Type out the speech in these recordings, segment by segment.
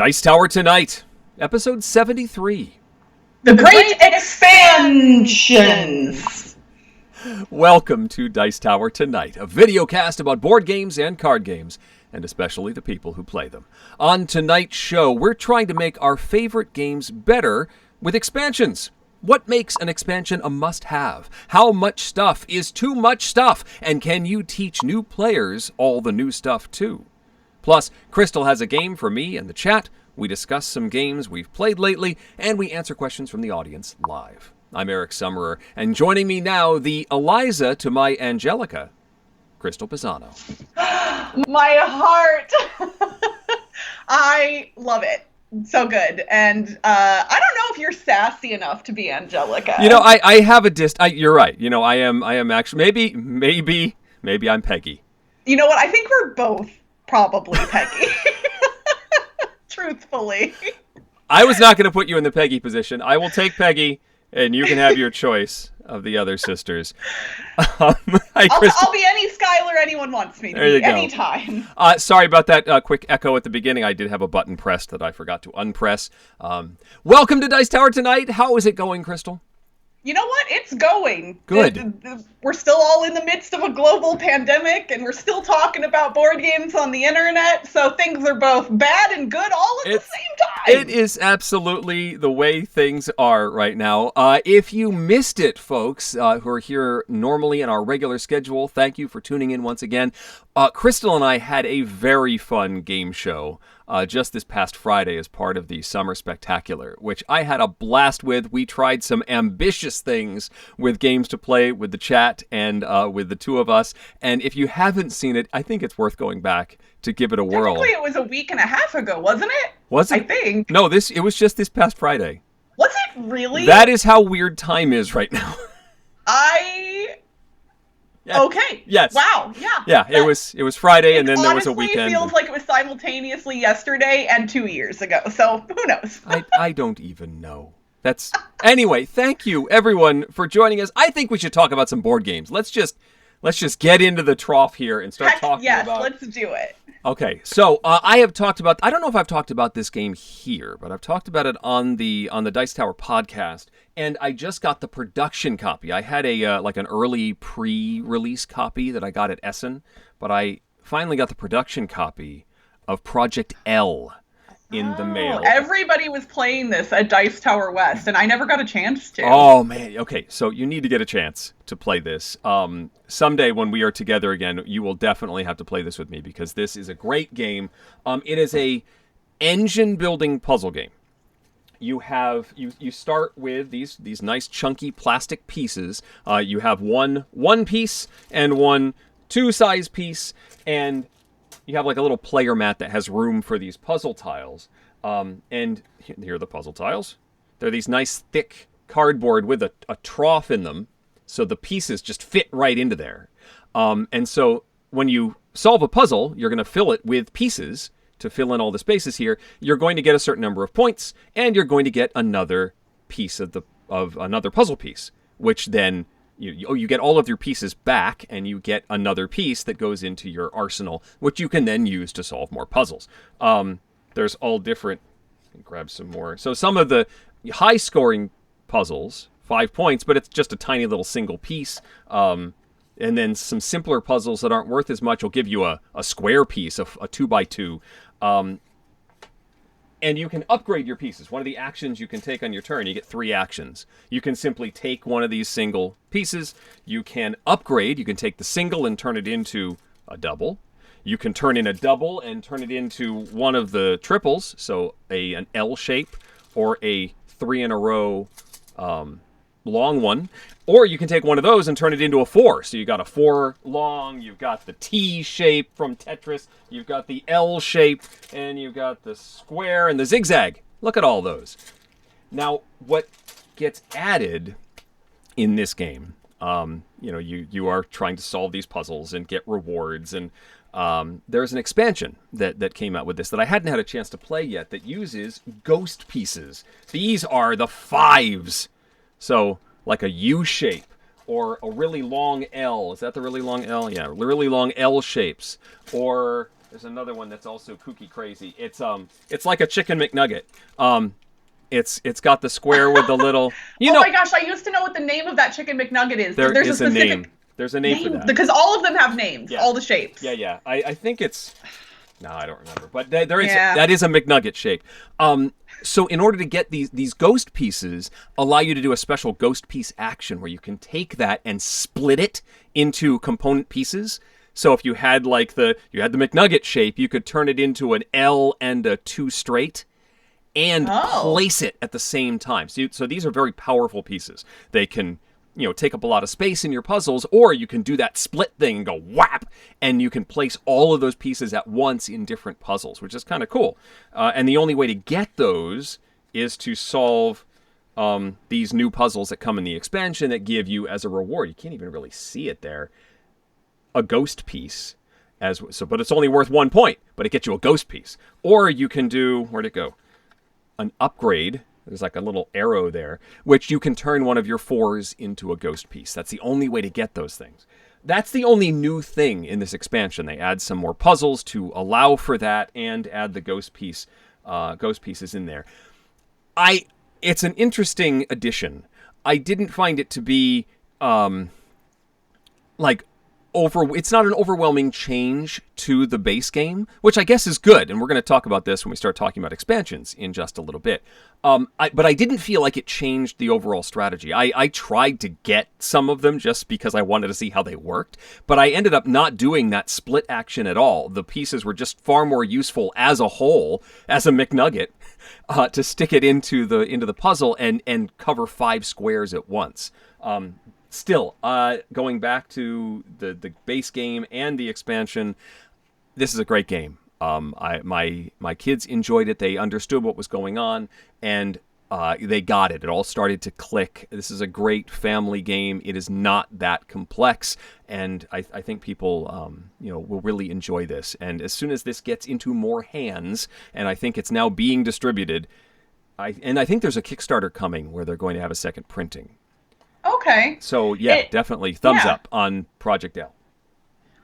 Dice Tower Tonight, episode 73. The Great Expansions! Welcome to Dice Tower Tonight, a video cast about board games and card games, and especially the people who play them. On tonight's show, we're trying to make our favorite games better with expansions. What makes an expansion a must-have? How much stuff is too much stuff? And can you teach new players all the new stuff too? Plus, Crystal has a game for me and the chat. We discuss some games we've played lately, and we answer questions from the audience live. I'm Eric Summerer, and joining me now, the Eliza to my Angelica, Crystal Pisano. My heart! I love it. So good. And I don't know if you're sassy enough to be Angelica. You know, I have a you're right. You know, I am actually, maybe I'm Peggy. You know what? I think we're both probably Peggy. Truthfully. I was not going to put you in the Peggy position. I will take Peggy, and you can have your choice of the other sisters. I'll be any Skylar anyone wants me to be, anytime. Sorry about that quick echo at the beginning. I did have a button pressed that I forgot to unpress. Welcome to Dice Tower Tonight. How is it going, Crystal? You know what? It's going. Good. We're still all in the midst of a global pandemic, and we're still talking about board games on the internet, so things are both bad and good all at the same time. It is absolutely the way things are right now. If you missed it, folks, who are here normally in our regular schedule, thank you for tuning in once again. Crystal and I had a very fun game show just this past Friday as part of the Summer Spectacular, which I had a blast with. We tried some ambitious things with games to play with the chat and with the two of us. And if you haven't seen it, I think it's worth going back to give it a whirl. Technically, it was a week and a half ago, wasn't it? Was it? I think. No, it was just this past Friday. Was it really? That is how weird time is right now. Yeah. Okay. Yes. Wow. Yeah. Yeah. It was Friday, and then there was a honestly weekend. It feels like it was simultaneously yesterday and 2 years ago. So who knows? I don't even know. Anyway. Thank you everyone for joining us. I think we should talk about some board games. Let's just get into the trough here and start talking about. Yes, let's do it. Okay, so I have talked about. I don't know if I've talked about this game here, but I've talked about it on the Dice Tower podcast, and I just got the production copy. I had an early pre-release copy that I got at Essen, but I finally got the production copy of Project L in the mail. Everybody was playing this at Dice Tower West, and I never got a chance to. Oh, man. Okay, so you need to get a chance to play this. Someday when we are together again, you will definitely have to play this with me because this is a great game. It is a engine-building puzzle game. You start with these nice chunky plastic pieces. You have one piece and one two-size piece, and you have like a little player mat that has room for these puzzle tiles. And here are the puzzle tiles. They're these nice thick cardboard with a trough in them, so the pieces just fit right into there. And so when you solve a puzzle, you're going to fill it with pieces to fill in all the spaces here. You're going to get a certain number of points, and you're going to get another piece of another puzzle piece, which then you get all of your pieces back, and you get another piece that goes into your arsenal, which you can then use to solve more puzzles. There's all different. Grab some more. So some of the high-scoring puzzles, 5 points, but it's just a tiny little single piece. And then some simpler puzzles that aren't worth as much will give you a square piece, a 2x2. And you can upgrade your pieces. One of the actions you can take on your turn, you get 3 actions. You can simply take one of these single pieces. You can upgrade. You can take the single and turn it into a double. You can turn in a double and turn it into one of the triples, so an L shape or a 3 in a row long one. Or you can take one of those and turn it into a 4. So you got a 4 long, you've got the T shape from Tetris, you've got the L shape, and you've got the square and the zigzag. Look at all those. Now, what gets added in this game, you are trying to solve these puzzles and get rewards, and there's an expansion that came out with this that I hadn't had a chance to play yet that uses ghost pieces. These are the 5s. So, like a U shape or a really long L. Is that the really long L? Yeah, really long L shapes. Or There's another one that's also kooky crazy. It's like a chicken McNugget. Um, it's got the square with the little. You Oh know, my gosh, I used to know what the name of that chicken McNugget is. there There's a is a name. specific There's a name for name that. because all of them have names, Yeah, all the shapes. yeah. I think it's. No, I don't remember, but there is Yeah. that is a McNugget shape. So in order to get these ghost pieces, allow you to do a special ghost piece action where you can take that and split it into component pieces. So if you had you had the McNugget shape, you could turn it into an L and a 2 straight and Oh. place it at the same time. So these are very powerful pieces. They can, take up a lot of space in your puzzles, or you can do that split thing and go whap, and you can place all of those pieces at once in different puzzles, which is kind of cool. And the only way to get those is to solve these new puzzles that come in the expansion that give you as a reward. You can't even really see it there. A ghost piece but it's only worth 1 point, but it gets you a ghost piece. Or you can do, where'd it go? An upgrade. There's like a little arrow there, which you can turn one of your 4s into a ghost piece. That's the only way to get those things. That's the only new thing in this expansion. They add some more puzzles to allow for that and add the ghost pieces in there. It's an interesting addition. I didn't find it to be like it's not an overwhelming change to the base game, which I guess is good, and we're going to talk about this when we start talking about expansions in just a little bit. But I didn't feel like it changed the overall strategy. I tried to get some of them just because I wanted to see how they worked, but I ended up not doing that split action at all. The pieces were just far more useful as a whole, as a McNugget, to stick it into the puzzle and cover 5 squares at once. Still, going back to the base game and the expansion, this is a great game. My kids enjoyed it. They understood what was going on, and they got it. It all started to click. This is a great family game. It is not that complex, and I think people will really enjoy this. And as soon as this gets into more hands, and I think it's now being distributed, I think there's a Kickstarter coming where they're going to have a second printing. Okay. So yeah, definitely thumbs up on Project L.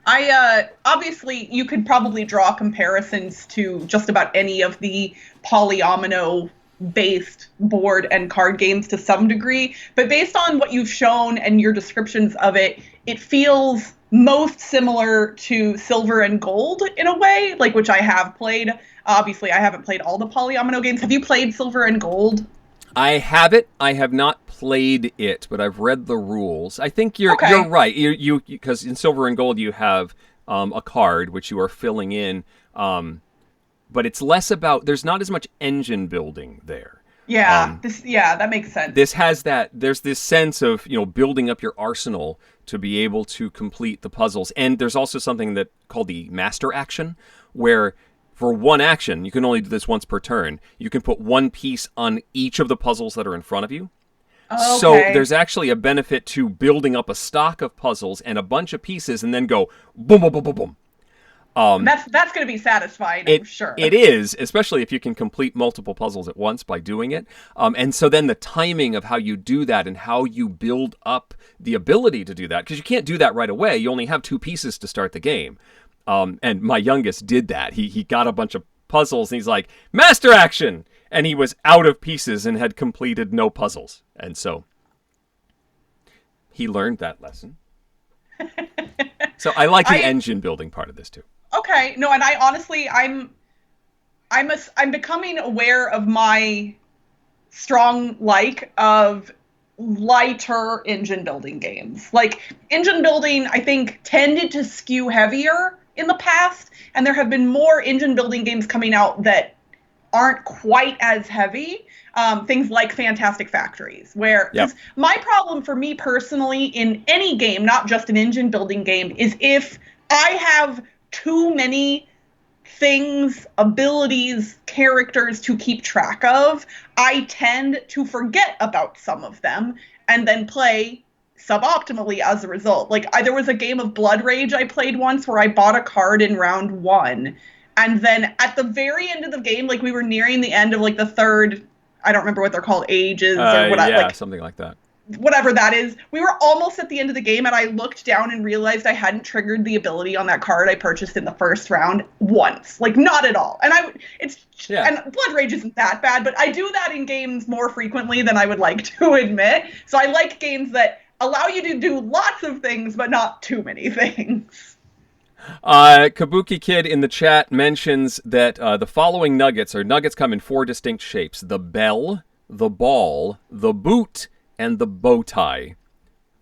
I obviously you could probably draw comparisons to just about any of the polyomino based board and card games to some degree, but based on what you've shown and your descriptions of it, it feels most similar to Silver and Gold in a way, like which I have played. Obviously, I haven't played all the polyomino games. Have you played Silver and Gold? I have it. I have not played it, but I've read the rules. I think you're right. You because in Silver and Gold you have a card which you are filling in, but it's less about. There's not as much engine building there. Yeah, that makes sense. This has that. There's this sense of building up your arsenal to be able to complete the puzzles, and there's also something that called the master action, where for one action, you can only do this once per turn. You can put one piece on each of the puzzles that are in front of you. Okay. So there's actually a benefit to building up a stock of puzzles and a bunch of pieces and then go boom, boom, boom, boom, boom. That's going to be satisfying, I'm sure. It is, especially if you can complete multiple puzzles at once by doing it. And so then the timing of how you do that and how you build up the ability to do that, because you can't do that right away. You only have 2 pieces to start the game. And my youngest did that. He got a bunch of puzzles and he's like, master action! And he was out of pieces and had completed no puzzles. And so he learned that lesson. So I like the engine building part of this too. Okay. No, and I honestly, I'm becoming aware of my strong like of lighter engine building games. Like engine building, I think, tended to skew heavier in the past, and there have been more engine building games coming out that aren't quite as heavy. Things like Fantastic Factories, where my problem for me personally in any game, not just an engine building game, is if I have too many things, abilities, characters to keep track of, I tend to forget about some of them and then play suboptimally as a result. Like there was a game of Blood Rage I played once where I bought a card in round 1, and then at the very end of the game, like we were nearing the end of like the third, I don't remember what they're called, ages or whatever. Yeah, something like that. whatever that is. We were almost at the end of the game, and I looked down and realized I hadn't triggered the ability on that card I purchased in the first round once. Like, not at all. And Yeah. and Blood Rage isn't that bad, but I do that in games more frequently than I would like to admit. So I like games that allow you to do lots of things, but not too many things. Kabuki Kid in the chat mentions that the following nuggets come in 4 distinct shapes: the bell, the ball, the boot, and the bow tie.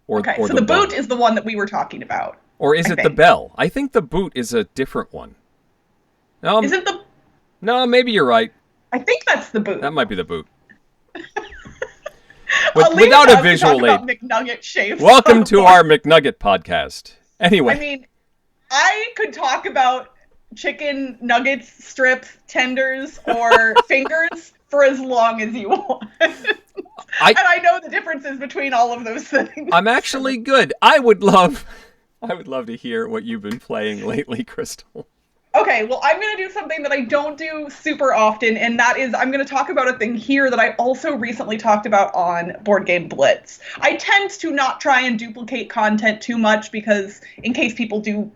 Okay, so the boot is the one that we were talking about. Or is it the bell? I think the boot is a different one. Is it the... No, maybe you're right. I think that's the boot. That might be the boot. Without a visual aid. McNugget shapes. Welcome to our McNugget podcast. Anyway. I mean, I could talk about chicken nuggets, strips, tenders, or fingers for as long as you want. And I know the differences between all of those things. I'm actually good. I would love to hear what you've been playing lately, Crystal. Okay, well, I'm going to do something that I don't do super often, and that is I'm going to talk about a thing here that I also recently talked about on Board Game Blitz. I tend to not try and duplicate content too much because in case people do,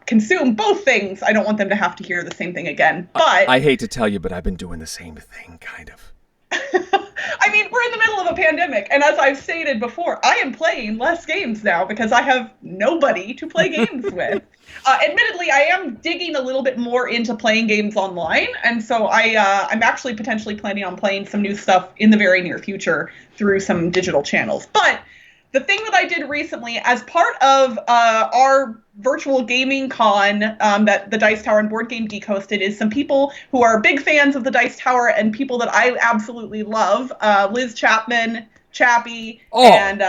consume both things, I don't want them to have to hear the same thing again. But I hate to tell you, but I've been doing the same thing, kind of. I mean, we're in the middle of a pandemic, and as I've stated before, I am playing less games now because I have nobody to play games with. Admittedly, I am digging a little bit more into playing games online, and so I'm actually potentially planning on playing some new stuff in the very near future through some digital channels. But the thing that I did recently, as part of our virtual gaming con that the Dice Tower and Board Game Geek hosted, is some people who are big fans of the Dice Tower and people that I absolutely love, Liz Chapman, Chappie, and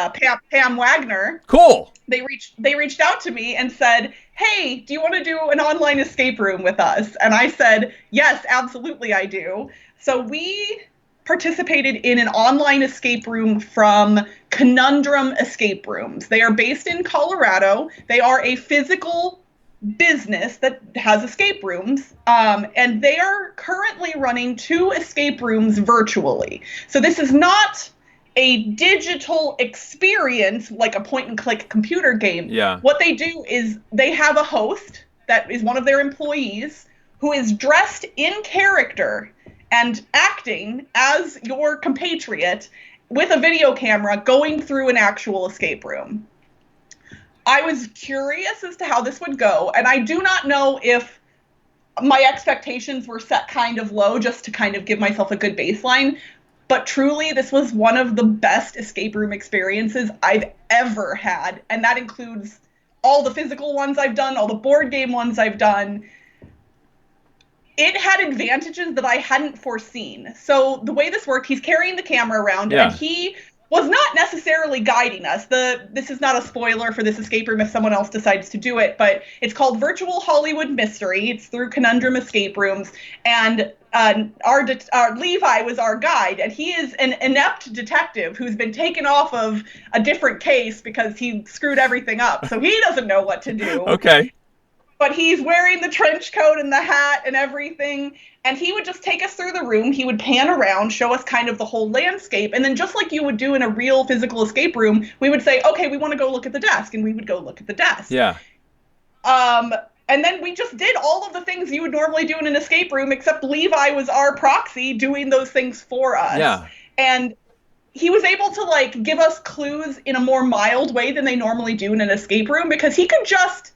Pam Wagner. Cool. They reached out to me and said, "Hey, do you want to do an online escape room with us?" And I said, "Yes, absolutely I do." So we participated in an online escape room from Conundrum Escape Rooms. They are based in Colorado. They are a physical business that has escape rooms, and they are currently running 2 escape rooms virtually. So this is not a digital experience like a point-and-click computer game. Yeah. What they do is they have a host that is one of their employees who is dressed in character and acting as your compatriot with a video camera going through an actual escape room. I was curious as to how this would go, and I do not know if my expectations were set kind of low just to kind of give myself a good baseline, but truly this was one of the best escape room experiences I've ever had, and that includes all the physical ones I've done, all the board game ones I've done. It had advantages that I hadn't foreseen. So the way this worked, he's carrying the camera around, and he was not necessarily guiding us. This is not a spoiler for this escape room if someone else decides to do it, but it's called Virtual Hollywood Mystery. It's through Conundrum Escape Rooms, and our Levi was our guide, and he is an inept detective who's been taken off of a different case because he screwed everything up, so he doesn't know what to do. Okay. But he's wearing the trench coat and the hat and everything, and he would just take us through the room. He would pan around, show us kind of the whole landscape, and then just like you would do in a real physical escape room, we would say, okay, we want to go look at the desk, and we would go look at the desk. Yeah. And then we just did all of the things you would normally do in an escape room, except Levi was our proxy doing those things for us. Yeah. And he was able to, give us clues in a more mild way than they normally do in an escape room, because he could just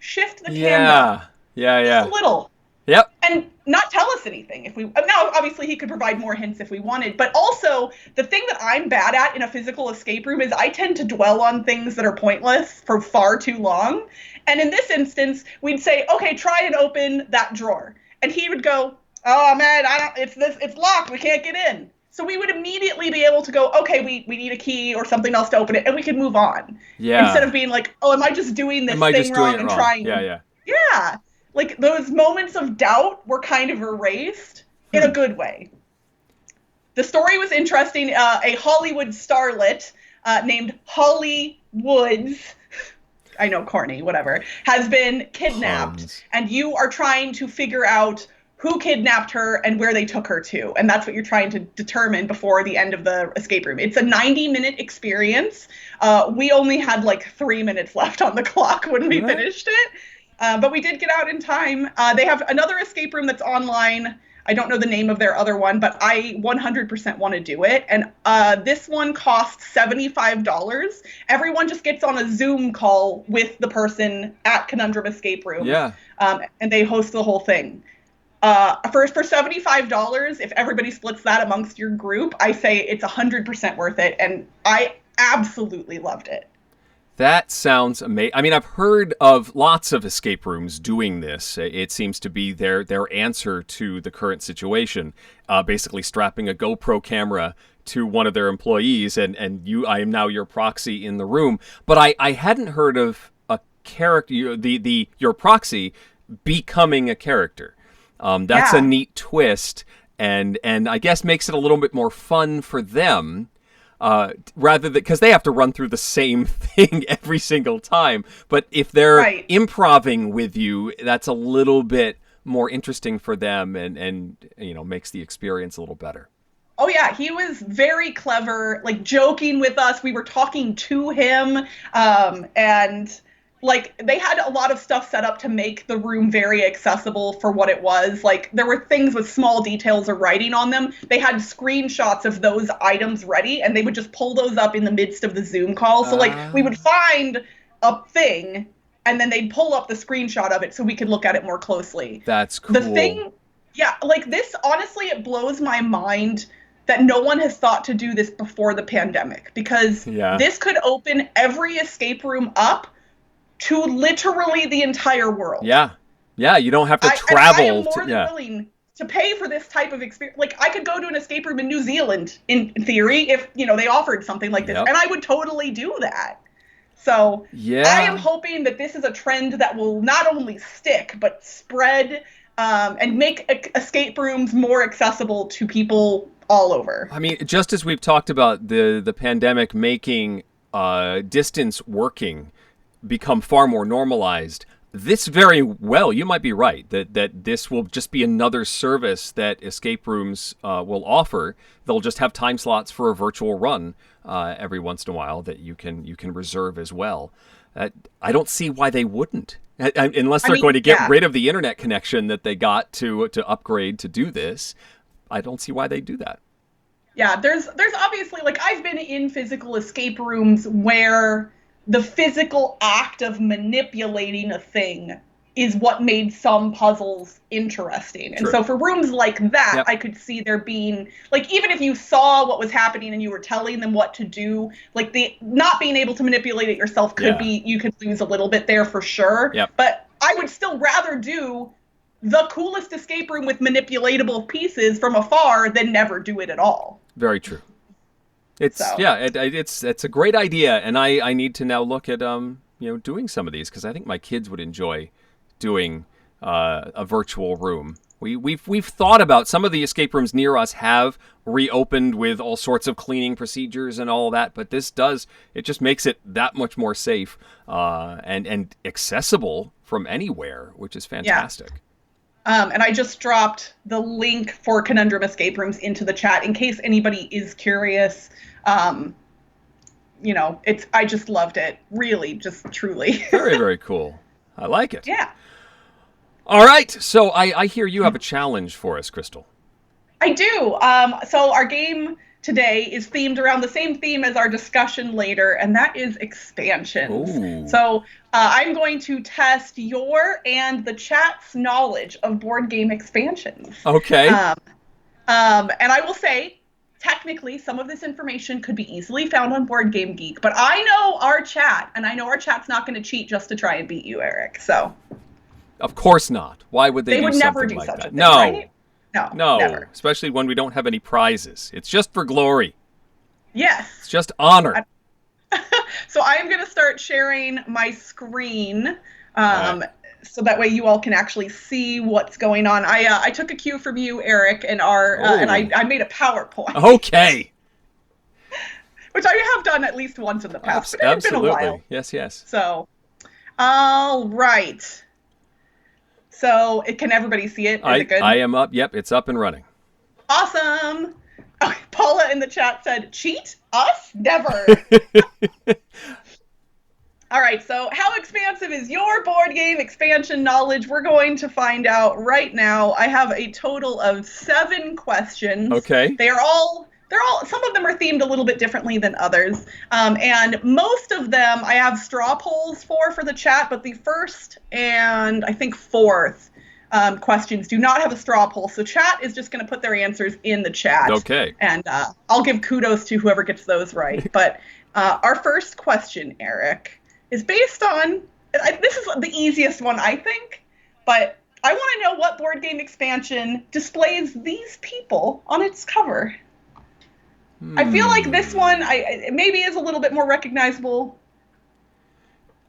shift the camera. Yeah. Just a little. Yep. And not tell us anything if we... Now, obviously, he could provide more hints if we wanted, but also, the thing that I'm bad at in a physical escape room is I tend to dwell on things that are pointless for far too long. And in this instance, we'd say, okay, try and open that drawer. And he would go, oh, man, it's locked, we can't get in. So we would immediately be able to go, okay, we need a key or something else to open it, and we could move on. Yeah. Instead of being like, oh, am I just doing this thing wrong and trying? Yeah. Yeah. Like, those moments of doubt were kind of erased in a good way. The story was interesting. A Hollywood starlet named Holly Woods, I know, corny, whatever, has been kidnapped. And you are trying to figure out who kidnapped her and where they took her to. And that's what you're trying to determine before the end of the escape room. It's a 90-minute experience. We only had like 3 minutes left on the clock when we finished it. But we did get out in time. They have another escape room that's online. I don't know the name of their other one, but I 100% want to do it. And this one costs $75. Everyone just gets on a Zoom call with the person at Conundrum Escape Room. Yeah. And they host the whole thing. For $75, if everybody splits that amongst your group, I say it's 100% worth it. And I absolutely loved it. That sounds amazing. I mean, I've heard of lots of escape rooms doing this. It seems to be their answer to the current situation, basically strapping a GoPro camera to one of their employees, and I am now your proxy in the room. But I hadn't heard of a character, your proxy becoming a character. That's a neat twist, and I guess makes it a little bit more fun for them. Rather than, because they have to run through the same thing every single time. But if they're improvising with you, that's a little bit more interesting for them, and makes the experience a little better. Oh yeah, he was very clever, like joking with us. We were talking to him, and like they had a lot of stuff set up to make the room very accessible for what it was. Like there were things with small details or writing on them. They had screenshots of those items ready, and they would just pull those up in the midst of the Zoom call. So like we would find a thing, and then they'd pull up the screenshot of it so we could look at it more closely. That's cool. The thing, like this, honestly, it blows my mind that no one has thought to do this before the pandemic, because this could open every escape room up to literally the entire world. Yeah. You don't have to travel. I am more than willing to pay for this type of experience. Like, I could go to an escape room in New Zealand, in theory, if, they offered something like this. And I would totally do that. So I am hoping that this is a trend that will not only stick, but spread and make escape rooms more accessible to people all over. I mean, just as we've talked about the pandemic making distance working become far more normalized, this very well, you might be right, that this will just be another service that escape rooms will offer. They'll just have time slots for a virtual run every once in a while that you can reserve as well. I don't see why they wouldn't, unless they're going to get rid of the internet connection that they got to upgrade to do this. I don't see why they do that. Yeah, there's obviously, like, I've been in physical escape rooms where the physical act of manipulating a thing is what made some puzzles interesting. And so for rooms like that, I could see there being, like, even if you saw what was happening and you were telling them what to do, like, the not being able to manipulate it yourself could be, you could lose a little bit there for sure. But I would still rather do the coolest escape room with manipulatable pieces from afar than never do it at all. Very true. It's it's a great idea, and I need to now look at doing some of these, because I think my kids would enjoy doing a virtual room. We've thought about some of the escape rooms near us have reopened with all sorts of cleaning procedures and all that, but this just makes it that much more safe and accessible from anywhere, which is fantastic. And I just dropped the link for Conundrum Escape Rooms into the chat in case anybody is curious. I just loved it. Really, just truly. Very, very cool. I like it. Yeah. All right. So I hear you have a challenge for us, Crystal. I do. So our game today is themed around the same theme as our discussion later, and that is expansions. Ooh. So I'm going to test your and the chat's knowledge of board game expansions. Okay. And I will say, technically, some of this information could be easily found on Board Game Geek, but I know our chat, and I know our chat's not going to cheat just to try and beat you, Eric. So. Of course not. Why would they do would something never do like such that? a thing, No. right? No, never. Especially when we don't have any prizes. It's just for glory. Yes. It's just honor. So I'm going to start sharing my screen Right. so that way you all can actually see what's going on. I took a cue from you, Eric, and I made a PowerPoint. Okay. Which I have done at least once in the past. But it's been a while. Yes. So, all right. So can everybody see it? Is it good? I am up. Yep, it's up and running. Awesome. Okay, Paula in the chat said, cheat? Us? Never. All right, so how expansive is your board game expansion knowledge? We're going to find out right now. I have a total of 7 questions. Okay. They're all, some of them are themed a little bit differently than others. And most of them I have straw polls for the chat, but the first and I think fourth questions do not have a straw poll. So chat is just going to put their answers in the chat. Okay. And I'll give kudos to whoever gets those right. But our first question, Eric, is based on, this is the easiest one, I think, but I want to know what board game expansion displays these people on its cover. I feel like this one maybe is a little bit more recognizable.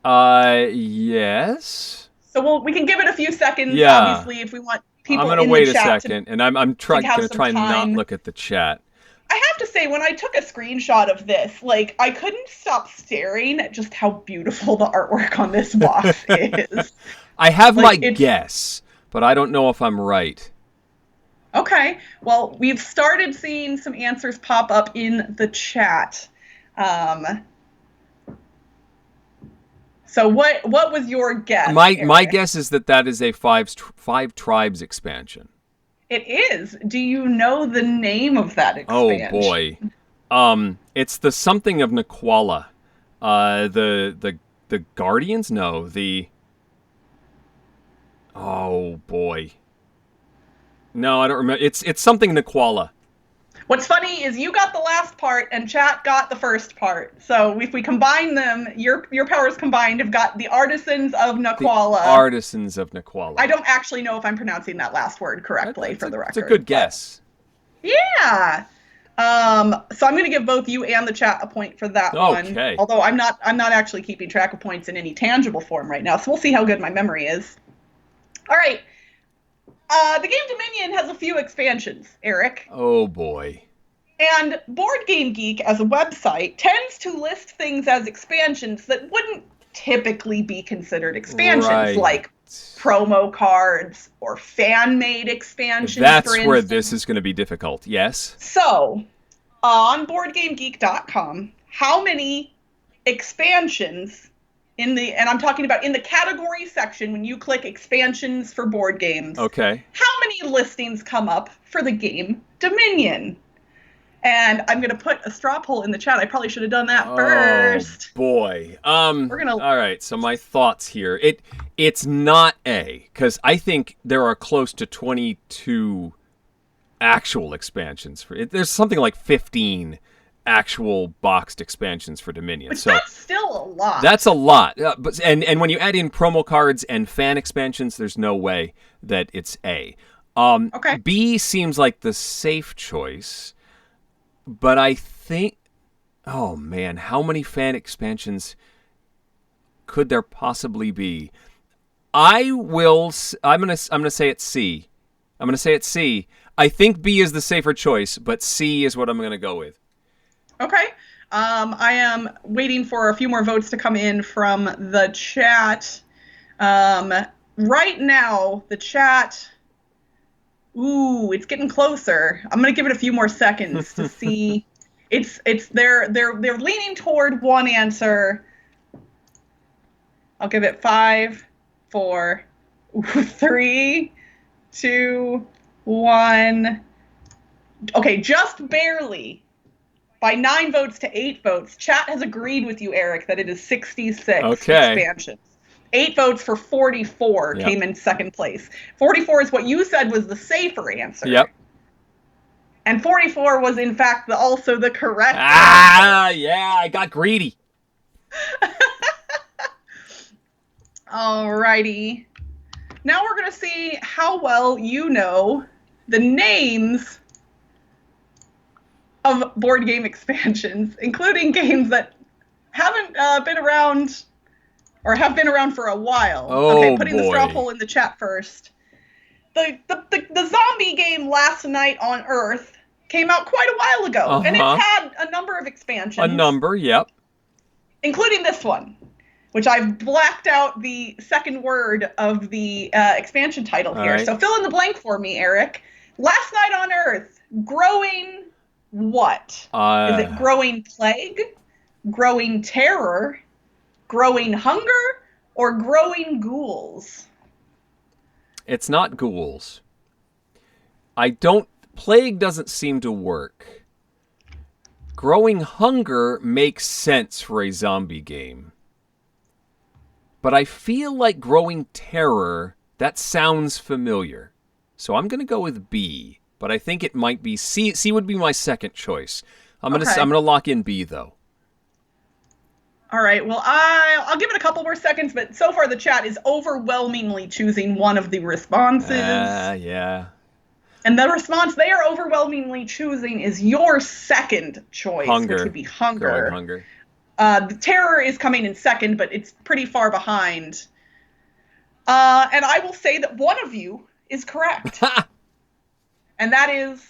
Yes. So we can give it a few seconds, Yeah. Obviously, if we want people I'm gonna in wait the a chat second, and I'm going to try and not look at the chat. I have to say, when I took a screenshot of this, like, I couldn't stop staring at just how beautiful the artwork on this box is. I have my guess, but I don't know if I'm right. Okay. Well, we've started seeing some answers pop up in the chat. So what was your guess? My guess is that is a five tribes expansion. It is. Do you know the name of that expansion? Oh boy, it's the something of Naquala. The Guardians? No, the. Oh boy. No, I don't remember. It's something Naquala. What's funny is you got the last part and chat got the first part. So if we combine them, your powers combined have got the Artisans of Naquala. The Artisans of Naquala. I don't actually know if I'm pronouncing that last word correctly for the record. It's a good guess. Yeah. So I'm going to give both you and the chat a point for that one. Although I'm not actually keeping track of points in any tangible form right now. So we'll see how good my memory is. All right. The game Dominion has a few expansions, Eric. Oh, boy. And Board Game Geek, as a website, tends to list things as expansions that wouldn't typically be considered expansions, like promo cards or fan-made expansions, That's where this is going to be difficult, yes? So, on BoardGameGeek.com, how many expansions and I'm talking about in the category section, when you click expansions for board games. Okay. How many listings come up for the game Dominion? And I'm going to put a straw poll in the chat. I probably should have done that first. Oh, boy. All right, so my thoughts here. It's not A, because I think there are close to 22 actual expansions for it. There's something like 15 actual boxed expansions for Dominion. But that's still a lot. That's a lot. And when you add in promo cards and fan expansions, there's no way that it's A. Okay. B seems like the safe choice, but I think, oh man, how many fan expansions could there possibly be? I'm gonna say it's C. I'm gonna say it's C. I think B is the safer choice, but C is what I'm gonna go with. Okay. I am waiting for a few more votes to come in from the chat. Right now, the chat, it's getting closer. I'm going to give it a few more seconds to see. They're leaning toward one answer. I'll give it 5, 4, 3, 2, 1. Okay, just barely. By 9 votes to 8 votes, chat has agreed with you, Eric, that it is 66 expansions. 8 votes for 44 came in second place. 44 is what you said was the safer answer. Yep. And 44 was, in fact, also the correct answer. Yeah, I got greedy. Alrighty. Now we're going to see how well you know the names of board game expansions, including games that haven't been around or have been around for a while. Oh, putting the straw poll in the chat first. The zombie game Last Night on Earth came out quite a while ago, and it's had a number of expansions. A number, yep. Including this one. which I've blacked out the second word of the expansion title All here. right. So fill in the blank for me, Eric. Last Night on Earth, growing what? Is it growing plague, growing terror, growing hunger, or growing ghouls? It's not ghouls. I don't. Plague doesn't seem to work. Growing hunger makes sense for a zombie game. But I feel like growing terror, that sounds familiar. So I'm going to go with B, but I think it might be C. C would be my second choice. I'm going to lock in B though. All right. Well, I'll give it a couple more seconds, but so far the chat is overwhelmingly choosing one of the responses. Yeah. And the response they are overwhelmingly choosing is your second choice, Hunger. which would be hunger. Growing hunger. The terror is coming in second, but it's pretty far behind. And I will say that one of you is correct. And that is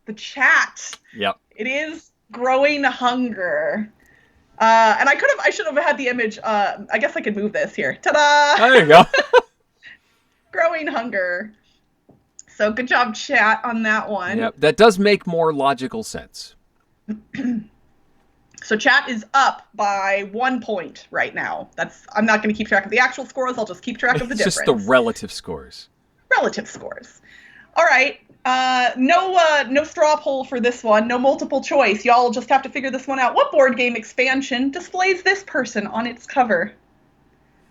the chat. Yep. It is growing hunger. And I should have had the image. I guess I could move this here. Ta-da! There you go. Growing hunger. So good job, chat, on that one. Yep. That does make more logical sense. So chat is up by 1 point right now. I'm not going to keep track of the actual scores. I'll just keep track of the difference. Just the relative scores. Relative scores. All right. No straw poll for this one. No multiple choice. Y'all just have to figure this one out. What board game expansion displays this person on its cover?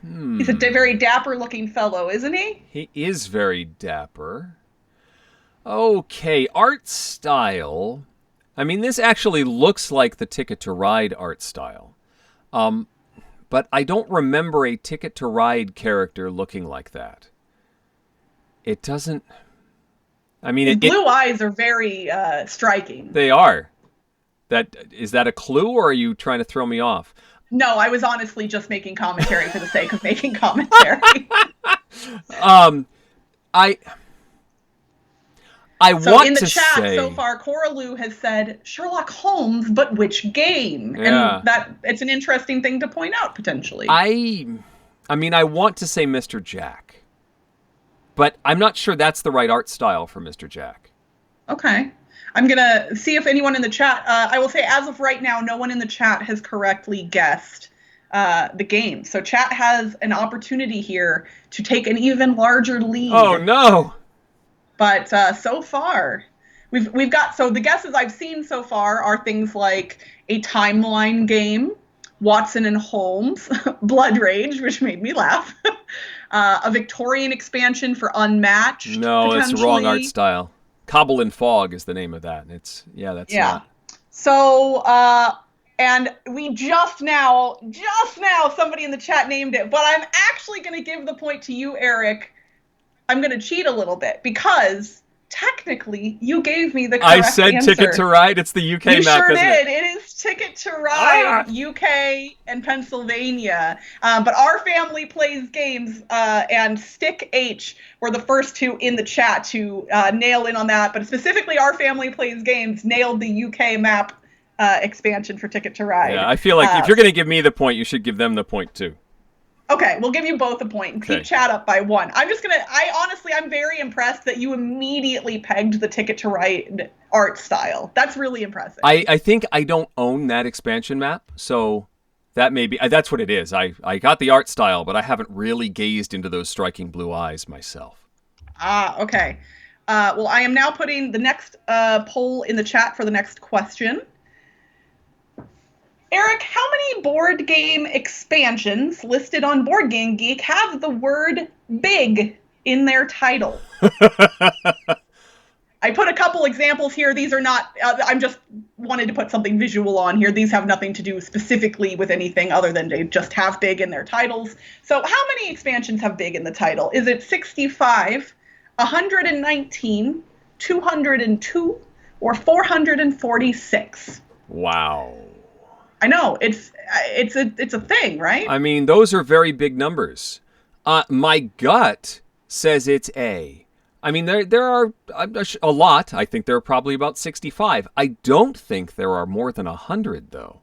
He's a very dapper-looking fellow, isn't he? He is very dapper. Okay, art style. I mean, this actually looks like the Ticket to Ride art style. But I don't remember a Ticket to Ride character looking like that. It doesn't... I mean, His blue eyes are very striking. They are. Is that a clue, or are you trying to throw me off? No, I was honestly just making commentary for the sake of making commentary. I so want in the to chat say... so far, Coralu has said Sherlock Holmes, but which game? Yeah. And that it's an interesting thing to point out potentially. I mean, I want to say Mr. Jack, but I'm not sure that's the right art style for Mr. Jack. Okay. I'm going to see if anyone in the chat, I will say as of right now, no one in the chat has correctly guessed the game. So chat has an opportunity here to take an even larger lead. Oh, no. But so far, we've got, so the guesses I've seen so far are things like a timeline game, Watson and Holmes, Blood Rage, which made me laugh, a Victorian expansion for Unmatched. No, it's the wrong art style. Cobble and Fog is the name of that. That's not. So, and we just now, somebody in the chat named it, but I'm actually going to give the point to you, Eric. I'm going to cheat a little bit because technically you gave me the correct answer. I said Ticket to Ride. It's the UK you map, sure isn't did. it? It is Ticket to Ride, UK and Pennsylvania. But Our Family Plays Games and Stick H were the first two in the chat to nail in on that. But specifically, Our Family Plays Games nailed the UK map expansion for Ticket to Ride. Yeah, I feel like if you're going to give me the point, you should give them the point too. Okay, we'll give you both a point and keep chat up by 1. I'm very impressed that you immediately pegged the Ticket to Ride art style. That's really impressive. I think I don't own that expansion map, so that may be, that's what it is. I got the art style, but I haven't really gazed into those striking blue eyes myself. Okay. Well, I am now putting the next poll in the chat for the next question. Eric, how many board game expansions listed on Board Game Geek have the word big in their title? I put a couple examples here. These are not, I'm just wanted to put something visual on here. These have nothing to do specifically with anything other than they just have big in their titles. So how many expansions have big in the title? Is it 65, 119, 202, or 446? Wow. I know, it's a thing, right? I mean, those are very big numbers. My gut says it's A. I mean, there are a lot. I think there are probably about 65. I don't think there are more than 100, though.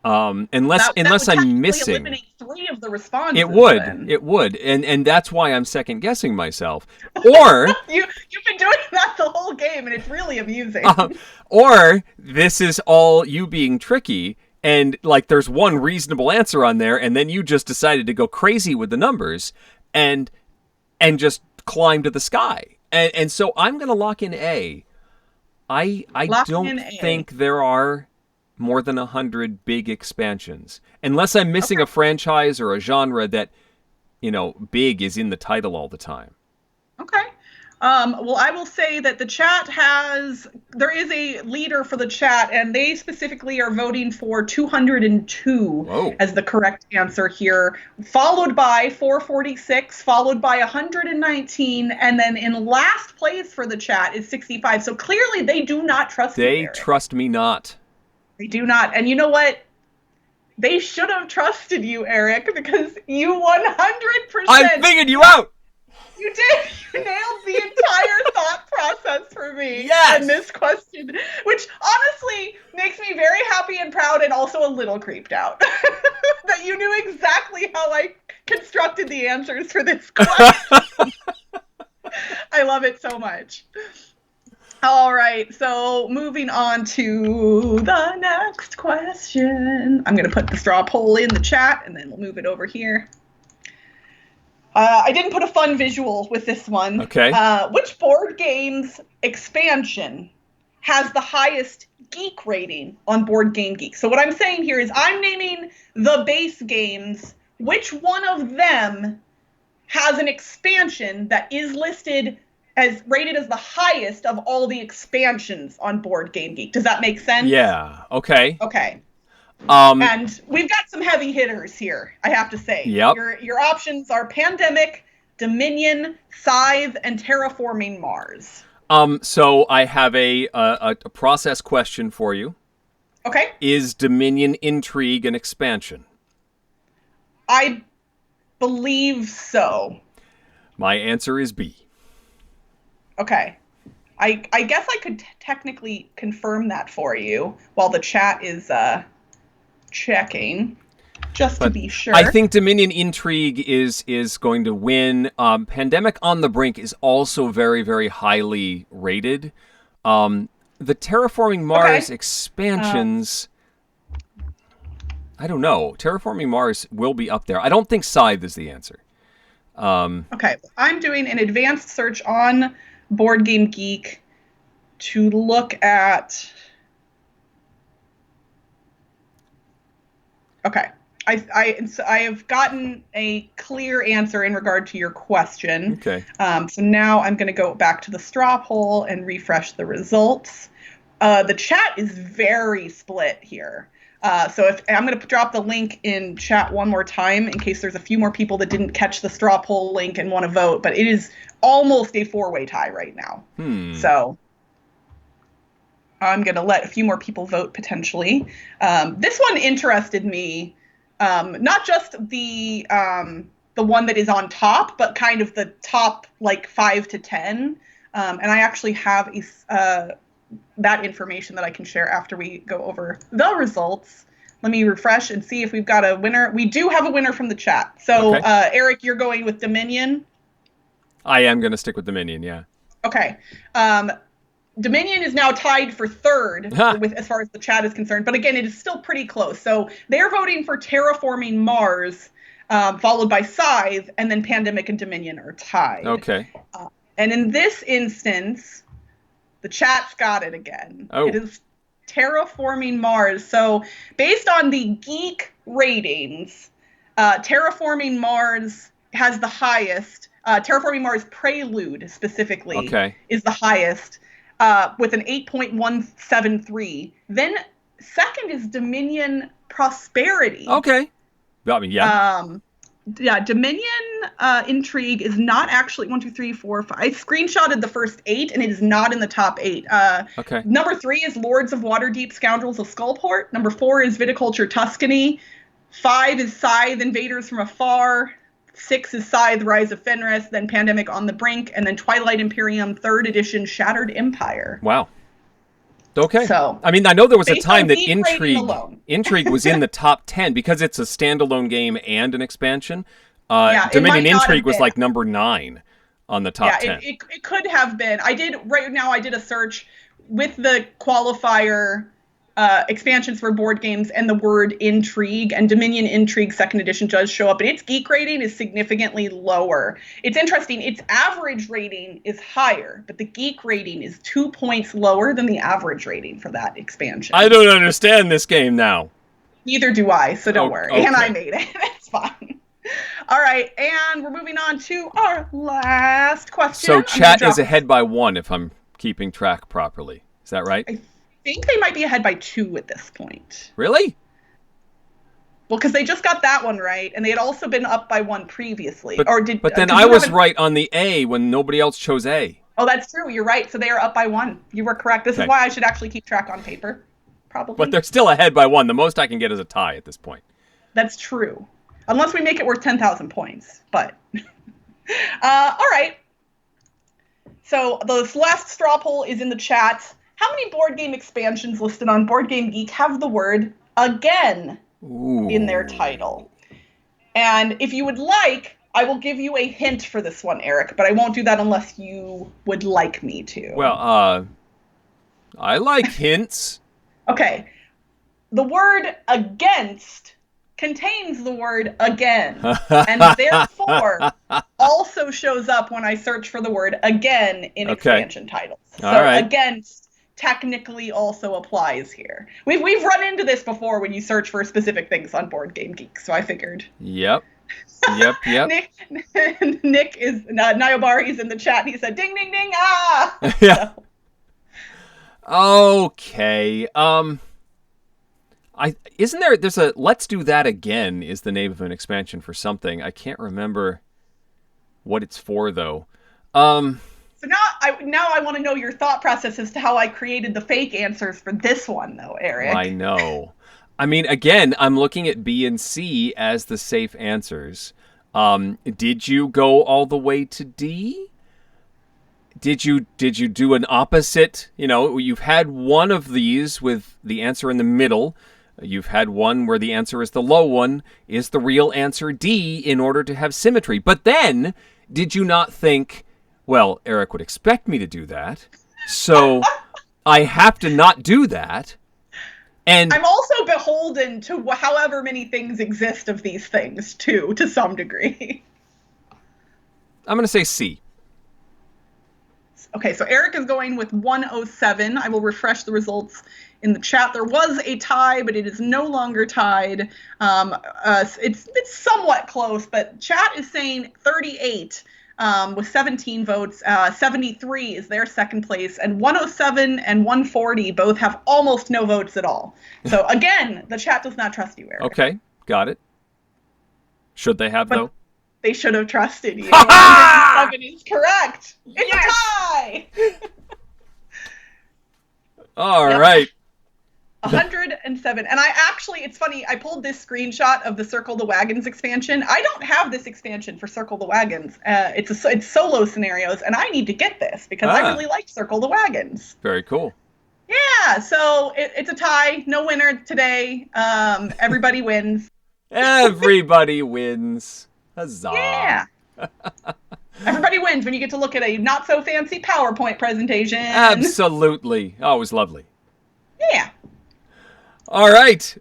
Unless That would I'm technically missing. eliminate three of the It responses would. then. It would. And that's why I'm second guessing myself. Or You've been doing that the whole game, and it's really uh, amusing. or this is all you being tricky, and like there's one reasonable answer on there, and then you just decided to go crazy with the numbers and just climb to the sky. And so I'm gonna lock in A. I Locking don't in A. think there are more than 100 big expansions, unless I'm missing Okay. a franchise or a genre that big is in the title all the time. Okay. Well, I will say that there is a leader for the chat, and they specifically are voting for 202 Whoa. as the correct answer here, followed by 446, followed by 119, and then in last place for the chat is 65. So clearly they do not trust you, They Eric. trust me not. They do not. And you know what? They should have trusted you, Eric, because you I 100% figured you out. you did. You nailed the entire thought process for me Yes. in this question, which honestly makes me very happy and proud and also a little creeped out that you knew exactly how I constructed the answers for this question. I love it so much. All right, so moving on to the next question. I'm going to put the straw poll in the chat and then we'll move it over here. I didn't put a fun visual with this one. Okay. Which board game's expansion has the highest geek rating on Board Game Geek? So what I'm saying here is I'm naming the base games. Which one of them has an expansion that is listed as rated as the highest of all the expansions on Board Game Geek? Does that make sense? Yeah. Okay. Okay. Um. And we've got some heavy hitters here, I have to say. Yep. Your options are Pandemic, Dominion, Scythe, and Terraforming Mars. So I have a process question for you. Okay. Is Dominion Intrigue an expansion? I believe so. My answer is B. Okay. I guess I could technically confirm that for you while the chat is checking, just to be sure. I think Dominion Intrigue is going to win. Pandemic on the Brink is also very, very highly rated. The Terraforming Mars expansions, I don't know. Terraforming Mars will be up there. I don't think Scythe is the answer. Okay, I'm doing an advanced search on Board Game Geek to look at. Okay, I have gotten a clear answer in regard to your question. Okay. So now I'm going to go back to the straw poll and refresh the results. The chat is very split here. So I'm going to drop the link in chat one more time in case there's a few more people that didn't catch the straw poll link and want to vote. But it is almost a four-way tie right now. So I'm going to let a few more people vote potentially. This one interested me, not just the one that is on top, but kind of the top like 5 to 10. And I actually have that information that I can share after we go over the results. Let me refresh and see if we've got a winner. We do have a winner from the chat. So, okay. Eric, you're going with Dominion? I am going to stick with Dominion, yeah. Okay. Dominion is now tied for third as far as the chat is concerned. But again, it is still pretty close. So they're voting for Terraforming Mars, followed by Scythe, and then Pandemic and Dominion are tied. Okay. And in this instance, the chat's got it again. Oh. It is Terraforming Mars. So based on the geek ratings, Terraforming Mars has the highest. Terraforming Mars Prelude specifically is the highest with an 8.173. Then second is Dominion Prosperity. Okay. Got me, yeah. Yeah, Dominion Intrigue is not actually 1, 2, 3, 4, 5. I screenshotted the first 8, and it is not in the top 8. Okay. Number 3 is Lords of Waterdeep, Scoundrels of Skullport. Number 4 is Viticulture Tuscany. 5 is Scythe, Invaders from Afar. 6 is Scythe, Rise of Fenris. Then Pandemic on the Brink, and then Twilight Imperium 3rd edition, Shattered Empire. Wow. Okay. So I mean, I know there was a based on time that geek rating alone. Intrigue was in the top 10 because it's a standalone game and an expansion. Yeah, it Dominion might not have Intrigue was been. like number 9 on the top Yeah, 10. it could have been. Right now I did a search with the qualifier expansions for board games and the word intrigue, and Dominion Intrigue second edition does show up, but its geek rating is significantly lower. It's interesting. Its average rating is higher, but the geek rating is 2 points lower than the average rating for that expansion. I don't understand this game now. Neither do I, so don't worry. Okay. And I made it. It's fine. All right, and we're moving on to our last question. So chat is ahead by 1 if I'm keeping track properly. Is that right? I think they might be ahead by 2 at this point. Really? Well, because they just got that one right, and they had also been up by 1 previously. But then I was right on the A when nobody else chose A. Oh, that's true. You're right. So they are up by 1. You were correct. This is why I should actually keep track on paper, probably. But they're still ahead by 1. The most I can get is a tie at this point. That's true. Unless we make it worth 10,000 points. But, all right. So the last straw poll is in the chat. How many board game expansions listed on Board Game Geek have the word again in their title? And if you would like, I will give you a hint for this one, Eric, but I won't do that unless you would like me to. Well, I like hints. Okay. The word against contains the word again, and therefore also shows up when I search for the word again in expansion titles. So against technically also applies here. We've run into this before when you search for specific things on Board Game Geek, so I figured. Yep. Nick is Nayobari's in the chat. He said, "Ding, ding, ding! Ah!" Yeah. So. Okay. There's a Let's Do That Again is the name of an expansion for something. I can't remember what it's for though. So now I want to know your thought process as to how I created the fake answers for this one though, Eric. I know. I mean, again, I'm looking at B and C as the safe answers. Did you go all the way to D? Did you do an opposite? You know, you've had one of these with the answer in the middle. You've had one where the answer is the low one. Is the real answer D in order to have symmetry? But then, did you not think, well, Eric would expect me to do that, so I have to not do that? And I'm also beholden to however many things exist of these things, too, to some degree. I'm going to say C. Okay, so Eric is going with 107. I will refresh the results in the chat. There was a tie, but it is no longer tied. It's somewhat close, but chat is saying 38 with 17 votes. 73 is their second place, and 107 and 140 both have almost no votes at all. So again, the chat does not trust you, Eric. Okay, got it. Should they have, though? They should have trusted you. 107 is correct. It's a tie. All right. 107. And it's funny, I pulled this screenshot of the Circle the Wagons expansion. I don't have this expansion for Circle the Wagons. It's solo scenarios, and I need to get this because I really like Circle the Wagons. Very cool. Yeah, so it's a tie. No winner today. Everybody wins. Everybody wins. Huzzah. Yeah. Everybody wins when you get to look at a not-so-fancy PowerPoint presentation. Absolutely. Always lovely. Yeah. All right.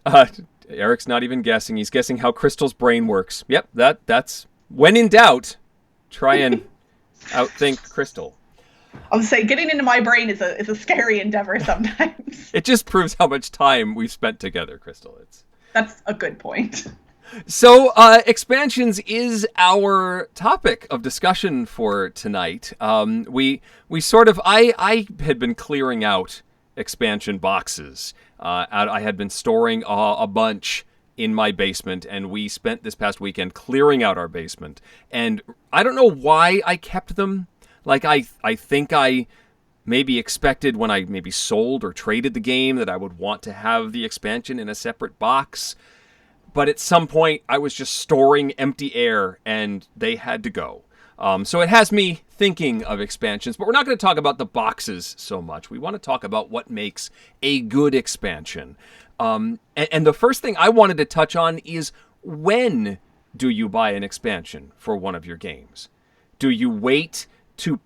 Eric's not even guessing. He's guessing how Crystal's brain works. Yep, that's when in doubt, try and outthink Crystal. I would say getting into my brain is a scary endeavor sometimes. It just proves how much time we've spent together, Crystal. That's a good point. So, expansions is our topic of discussion for tonight. We sort of I had been clearing out expansion boxes. I had been storing a bunch in my basement, and we spent this past weekend clearing out our basement. And I don't know why I kept them. Like, I think I maybe expected when I maybe sold or traded the game that I would want to have the expansion in a separate box. But at some point, I was just storing empty air, and they had to go. So it has me thinking of expansions, but we're not going to talk about the boxes so much. We want to talk about what makes a good expansion. And the first thing I wanted to touch on is, when do you buy an expansion for one of your games? Do you wait to,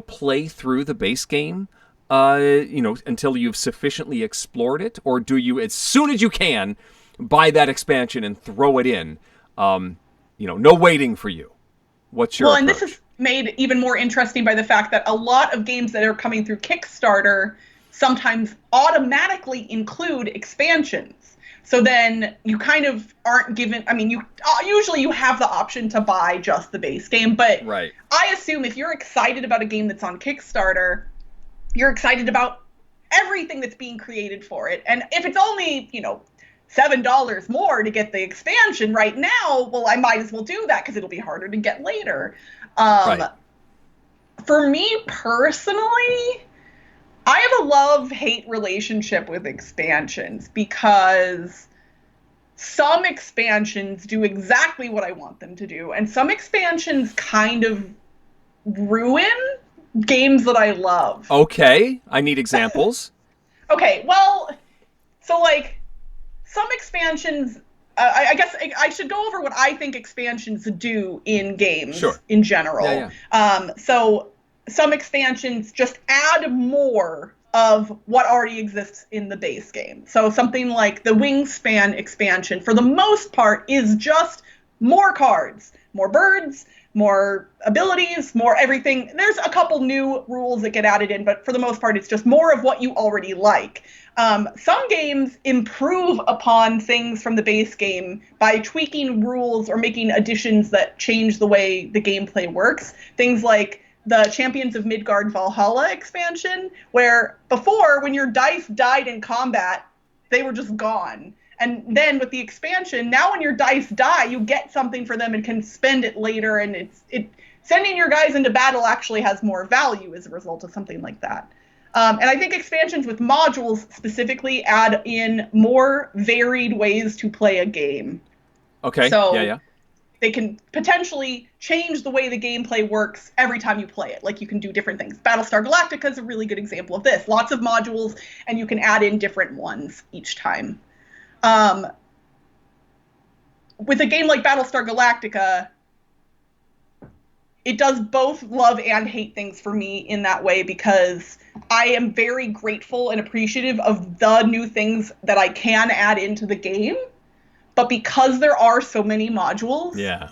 play through the base game, until you've sufficiently explored it? Or do you, as soon as you can, buy that expansion and throw it in? No waiting for you. What's your Well, and approach? this is made even more interesting by the fact that a lot of games that are coming through Kickstarter sometimes automatically include expansions. So then you kind of aren't given, usually you have the option to buy just the base game, but Right. I assume if you're excited about a game that's on Kickstarter, you're excited about everything that's being created for it. And if it's only, $7 more to get the expansion right now, well, I might as well do that because it'll be harder to get later. Right. For me personally, I have a love-hate relationship with expansions because some expansions do exactly what I want them to do, and some expansions kind of ruin games that I love. Okay. I need examples. Okay, well, so some expansions, I guess I should go over what I think expansions do in games Sure. in general. Yeah. So some expansions just add more of what already exists in the base game. So something like the Wingspan expansion, for the most part, is just more cards, more birds, more abilities, more everything. There's a couple new rules that get added in, but for the most part, it's just more of what you already like. Some games improve upon things from the base game by tweaking rules or making additions that change the way the gameplay works. Things like the Champions of Midgard Valhalla expansion, where before, when your dice died in combat, they were just gone. And then with the expansion, now when your dice die, you get something for them and can spend it later, and sending your guys into battle actually has more value as a result of something like that. And I think expansions with modules specifically add in more varied ways to play a game. Okay. So Yeah. they can potentially change the way the gameplay works every time you play it. Like, you can do different things. Battlestar Galactica is a really good example of this. Lots of modules, and you can add in different ones each time. With a game like Battlestar Galactica, it does both love and hate things for me in that way, because I am very grateful and appreciative of the new things that I can add into the game. But because there are so many modules, Yeah.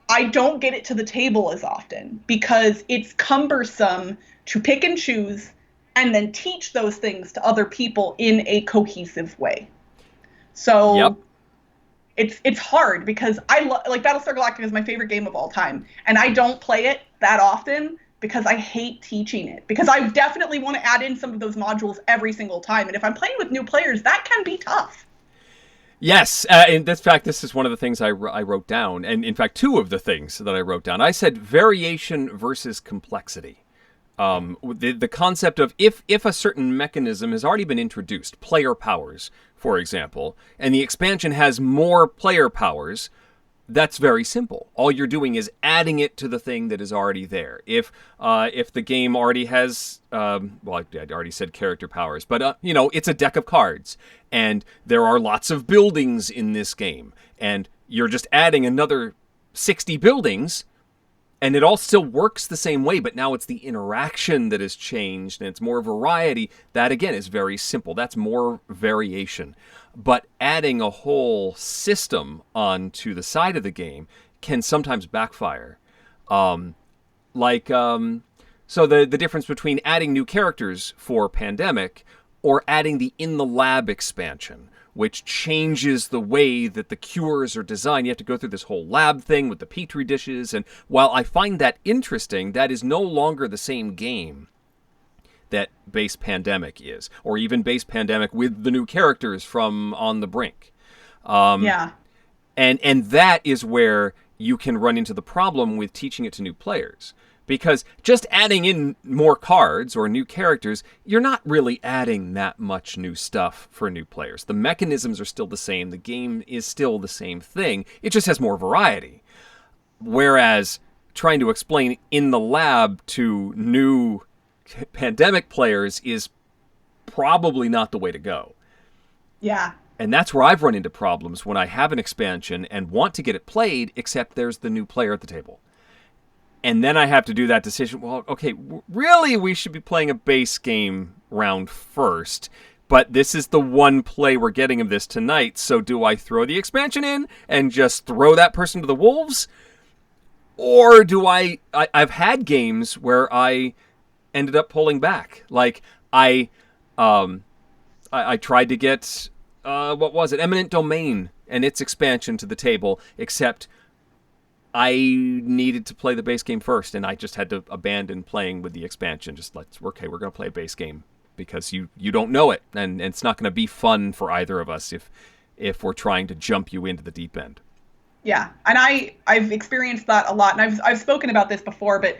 I don't get it to the table as often because it's cumbersome to pick and choose and then teach those things to other people in a cohesive way. So Yep. it's hard because like Battlestar Galactica is my favorite game of all time, and I don't play it that often because I hate teaching it, because I definitely want to add in some of those modules every single time, and if I'm playing with new players, that can be tough. Yes, in fact, this is one of the things I wrote down, and in fact, two of the things that I wrote down. I said variation versus complexity. The concept of if a certain mechanism has already been introduced, player powers, for example, and the expansion has more player powers, that's very simple. All you're doing is adding it to the thing that is already there. If the game already has, I already said character powers, but it's a deck of cards, and there are lots of buildings in this game, and you're just adding another 60 buildings, and it all still works the same way, but now it's the interaction that has changed, and it's more variety. That, again, is very simple. That's more variation. But adding a whole system onto the side of the game can sometimes backfire. So the difference between adding new characters for Pandemic or adding the In the Lab expansion, which changes the way that the cures are designed. You have to go through this whole lab thing with the petri dishes, and while I find that interesting, that is no longer the same game that base Pandemic is, or even base Pandemic with the new characters from On the Brink. Yeah. And that is where you can run into the problem with teaching it to new players. Because just adding in more cards or new characters, you're not really adding that much new stuff for new players. The mechanisms are still the same. The game is still the same thing. It just has more variety. Whereas trying to explain in the lab to new pandemic players is probably not the way to go. Yeah. And that's where I've run into problems when I have an expansion and want to get it played, except there's the new player at the table. And then I have to do that decision. Well, okay, really, we should be playing a base game round first. But this is the one play we're getting of this tonight. So do I throw the expansion in and just throw that person to the wolves? Or do I've had games where I ended up pulling back. Like, I tried to get, what was it? Eminent Domain and its expansion to the table, except I needed to play the base game first, and I just had to abandon playing with the expansion. Just we're going to play a base game because you don't know it, and it's not going to be fun for either of us if we're trying to jump you into the deep end. Yeah, and I've experienced that a lot, and I've spoken about this before, but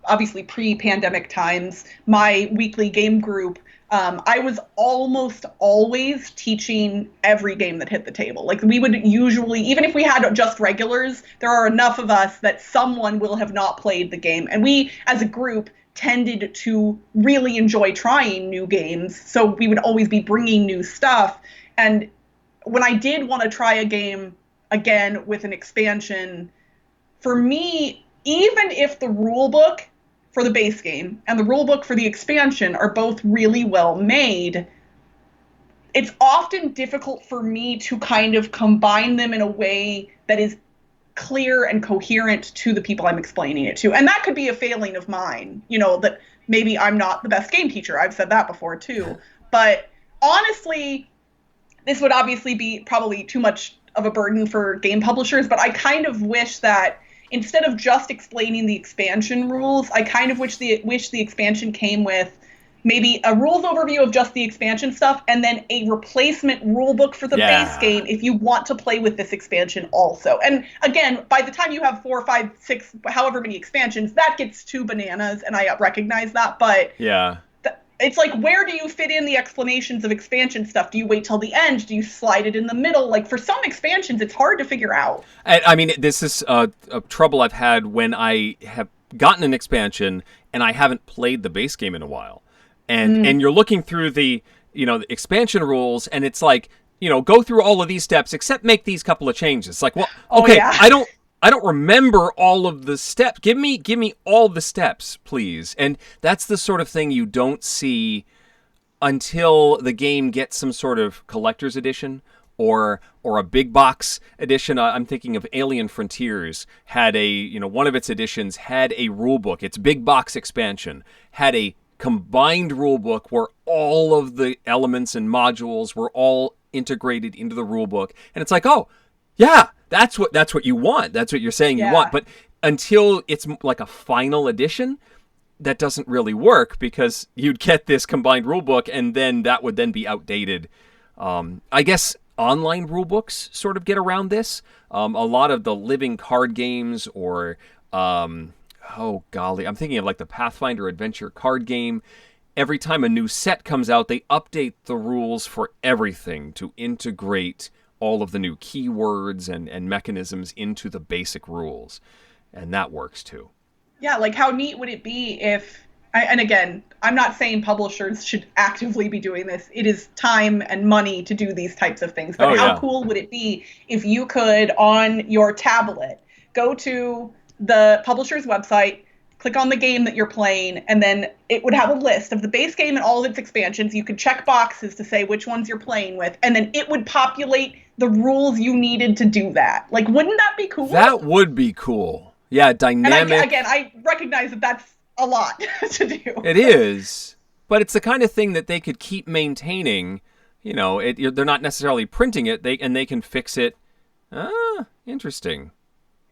obviously pre-pandemic times, my weekly game group, I was almost always teaching every game that hit the table. Like, we would usually, even if we had just regulars, there are enough of us that someone will have not played the game. And we, as a group, tended to really enjoy trying new games. So we would always be bringing new stuff. And when I did want to try a game again with an expansion, for me, even if the rule book for the base game and the rulebook for the expansion are both really well made, it's often difficult for me to kind of combine them in a way that is clear and coherent to the people I'm explaining it to. And that could be a failing of mine, that maybe I'm not the best game teacher. I've said that before too. But honestly, this would obviously be probably too much of a burden for game publishers, but I kind of wish that instead of just explaining the expansion rules, I kind of wish the expansion came with maybe a rules overview of just the expansion stuff, and then a replacement rule book for the base game if you want to play with this expansion also. And again, by the time you have 4, 5, 6, however many expansions, that gets too bananas, and I recognize that. But yeah, it's like, where do you fit in the explanations of expansion stuff? Do you wait till the end? Do you slide it in the middle? Like, for some expansions, it's hard to figure out. I mean, this is a trouble I've had when I have gotten an expansion and I haven't played the base game in a while. And you're looking through the expansion rules, and it's like, go through all of these steps except make these couple of changes. It's like, well, okay, yeah. I don't remember all of the steps. Give me all the steps, please. And that's the sort of thing you don't see until the game gets some sort of collector's edition or a big box edition. I'm thinking of Alien Frontiers had one of its editions had a rule book. Its big box expansion had a combined rule book where all of the elements and modules were all integrated into the rule book. And it's like, oh, yeah, that's what you want. That's what you're saying you want. But until it's like a final edition, that doesn't really work, because you'd get this combined rule book and then that would then be outdated. I guess online rule books sort of get around this. A lot of the living card games or, oh golly, I'm thinking of like the Pathfinder Adventure card game. Every time a new set comes out, they update the rules for everything to integrate all of the new keywords and mechanisms into the basic rules. And that works too. Yeah, like, how neat would it be if, and again, I'm not saying publishers should actively be doing this. It is time and money to do these types of things. But how cool would it be if you could, on your tablet, go to the publisher's website, click on the game that you're playing, and then it would have a list of the base game and all of its expansions. You could check boxes to say which ones you're playing with, and then it would populate the rules you needed to do that. Like, wouldn't that be cool? That would be cool. Yeah, dynamic. And again, I recognize that that's a lot to do. It is, but it's the kind of thing that they could keep maintaining. They're not necessarily printing it. They can fix it. Interesting.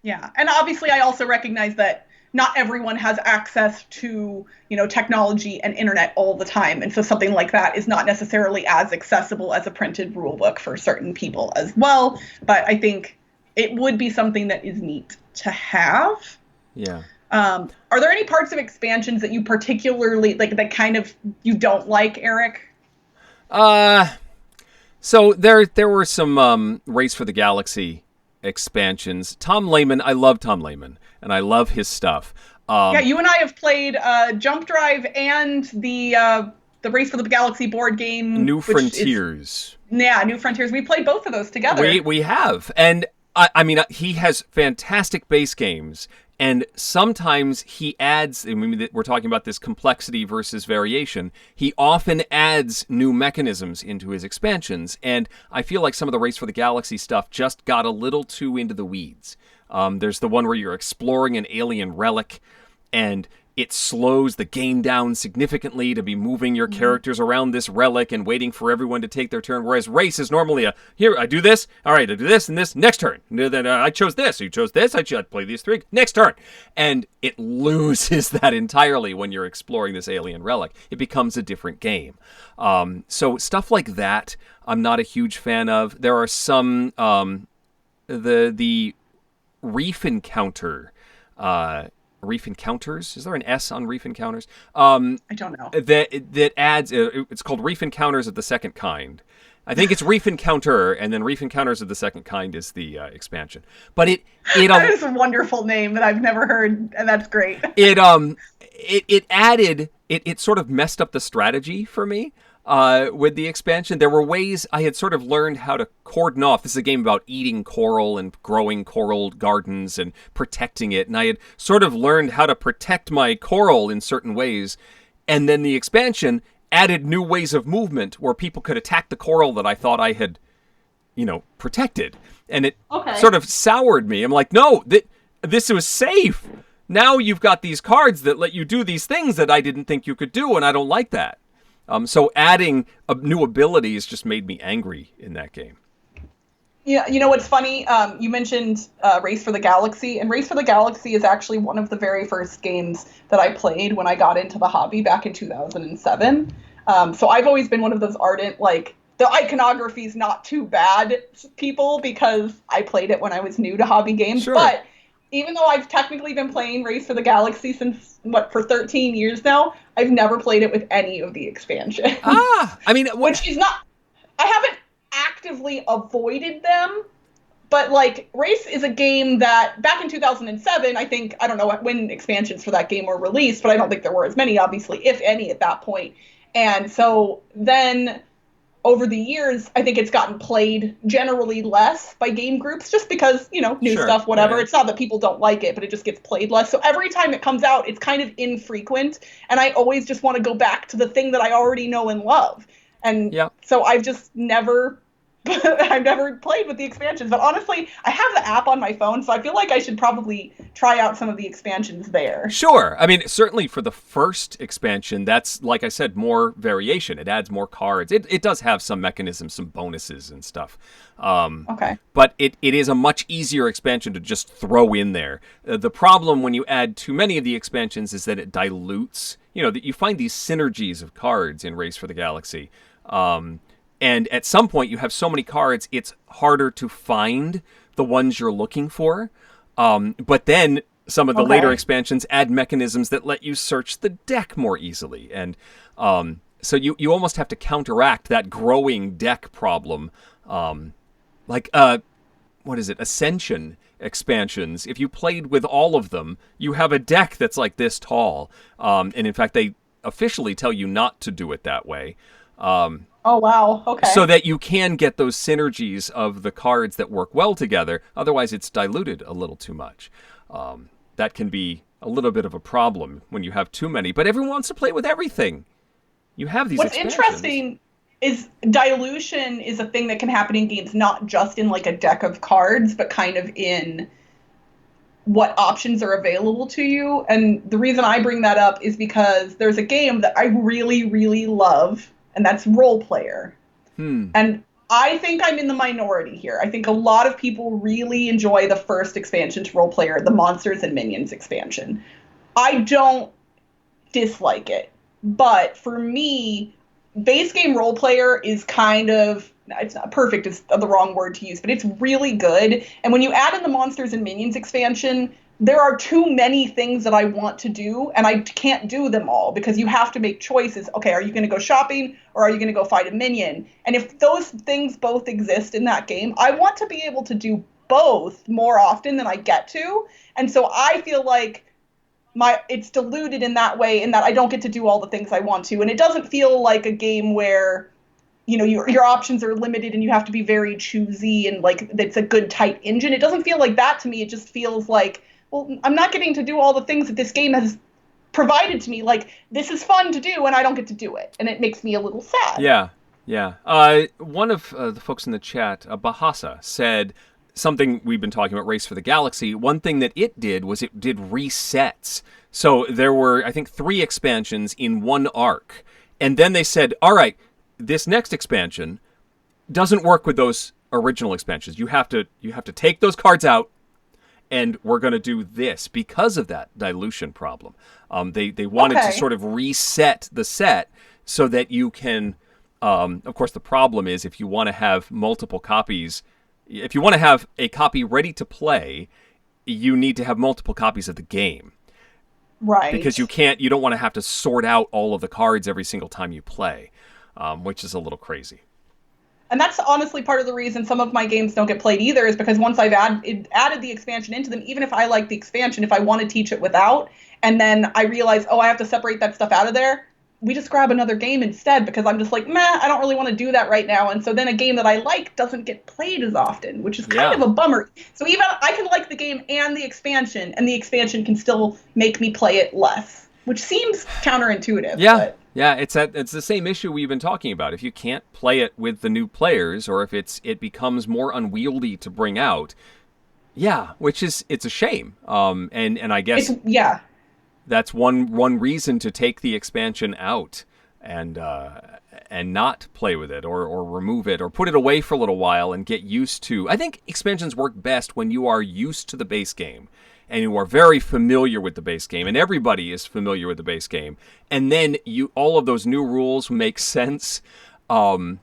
Yeah, and obviously, I also recognize that not everyone has access to, technology and internet all the time. And so something like that is not necessarily as accessible as a printed rule book for certain people as well. But I think it would be something that is neat to have. Yeah. Are there any parts of expansions that you particularly like, that kind of you don't like, Eric? So there were some Race for the Galaxy expansions. Tom Lehman, I love Tom Lehman, and I love his stuff. Yeah, you and I have played Jump Drive and the Race for the Galaxy board game, New which is Frontiers. yeah, New Frontiers. We played both of those together. We have, and I mean, he has fantastic base games, and sometimes he adds. I mean, we're talking about this complexity versus variation. He often adds new mechanisms into his expansions, and I feel like some of the Race for the Galaxy stuff just got a little too into the weeds. There's the one where you're exploring an alien relic, and it slows the game down significantly to be moving your characters around this relic and waiting for everyone to take their turn. Whereas race is normally here, I do this, all right, I do this and this, next turn. And then I chose this, you chose this, I play these three, next turn. And it loses that entirely when you're exploring this alien relic. It becomes a different game. So stuff like that, I'm not a huge fan of. There are some, the Reef Encounter, Reef Encounters. Is there an S on Reef Encounters? I don't know. That adds. It's called Reef Encounters of the Second Kind. I think it's Reef Encounter, and then Reef Encounters of the Second Kind is the expansion. But it that is a wonderful name that I've never heard, and that's great. It added. It sort of messed up the strategy for me. With the expansion, there were ways I had sort of learned how to cordon off. This is a game about eating coral and growing coral gardens and protecting it. And I had sort of learned how to protect my coral in certain ways. And then the expansion added new ways of movement where people could attack the coral that I thought I had, protected. And it sort of soured me. I'm like, no, this was safe. Now you've got these cards that let you do these things that I didn't think you could do, and I don't like that. So adding new abilities just made me angry in that game. Yeah, you know what's funny? You mentioned Race for the Galaxy, and Race for the Galaxy is actually one of the very first games that I played when I got into the hobby back in 2007. So I've always been one of those ardent, the iconography is not too bad people because I played it when I was new to hobby games. Sure. But even though I've technically been playing Race for the Galaxy since, for 13 years now, I've never played it with any of the expansions. I mean... Which is not... I haven't actively avoided them, but, Race is a game that, back in 2007, I don't know when expansions for that game were released, but I don't think there were as many, obviously, if any, at that point. And so then... over the years, I think it's gotten played generally less by game groups just because, new stuff, whatever. Yeah. It's not that people don't like it, but it just gets played less. So every time it comes out, it's kind of infrequent. And I always just want to go back to the thing that I already know and love. And so I've just I've never played with the expansions. But honestly, I have the app on my phone, so I feel like I should probably try out some of the expansions there. Sure. I mean, certainly for the first expansion, that's, like I said, more variation. It adds more cards. It does have some mechanisms, some bonuses and stuff. But it is a much easier expansion to just throw in there. The problem when you add too many of the expansions is that it dilutes. That you find these synergies of cards in Race for the Galaxy. And at some point, you have so many cards, it's harder to find the ones you're looking for. But then some of the later expansions add mechanisms that let you search the deck more easily. And so you almost have to counteract that growing deck problem. Ascension expansions. If you played with all of them, you have a deck that's like this tall. And in fact, they officially tell you not to do it that way. Oh, wow. Okay. So that you can get those synergies of the cards that work well together. Otherwise, it's diluted a little too much. That can be a little bit of a problem when you have too many. But everyone wants to play with everything. You have these What's expansions. Interesting is dilution is a thing that can happen in games, not just in a deck of cards, but kind of in what options are available to you. And the reason I bring that up is because there's a game that I really, really love, and that's Role Player. And I think I'm in the minority here. I think a lot of people really enjoy the first expansion to Role Player, the Monsters and Minions expansion. I don't dislike it. But for me, base game Role Player is kind of, it's not perfect, is the wrong word to use, but it's really good. And when you add in the Monsters and Minions expansion, there are too many things that I want to do, and I can't do them all because you have to make choices. Okay, are you going to go shopping or are you going to go fight a minion? And if those things both exist in that game, I want to be able to do both more often than I get to. And so I feel like it's diluted in that way, in that I don't get to do all the things I want to. And it doesn't feel like a game where, your options are limited and you have to be very choosy and like it's a good tight engine. It doesn't feel like that to me. It just feels like, well, I'm not getting to do all the things that this game has provided to me. Like, this is fun to do and I don't get to do it, and it makes me a little sad. Yeah, yeah. One of the folks in the chat, Bahasa, said something we've been talking about, Race for the Galaxy. One thing that it did was it did resets. So there were, I think, 3 expansions in one arc. And then they said, all right, this next expansion doesn't work with those original expansions. You have to take those cards out, and we're going to do this because of that dilution problem. They wanted to Okay. sort of reset the set so that you can. Of course, the problem is if you want to have multiple copies, if you want to have a copy ready to play, you need to have multiple copies of the game, because Right. you don't want to have to sort out all of the cards every single time you play, which is a little crazy. And that's honestly part of the reason some of my games don't get played either, is because once I've added the expansion into them, even if I like the expansion, if I want to teach it without, and then I realize, oh, I have to separate that stuff out of there, we just grab another game instead, because I'm just like, meh, I don't really want to do that right now. And so then a game that I like doesn't get played as often, which is kind Yeah. of a bummer. So even I can like the game and the expansion can still make me play it less, which seems counterintuitive, Yeah, but yeah, it's the same issue we've been talking about. If you can't play it with the new players, or if it becomes more unwieldy to bring out, yeah, it's a shame. And I it's, guess yeah. that's one reason to take the expansion out and not play with it, or remove it, or put it away for a little while and get used to. I think expansions work best when you are used to the base game and you are very familiar with the base game, and everybody is familiar with the base game, and then all of those new rules make sense. Um,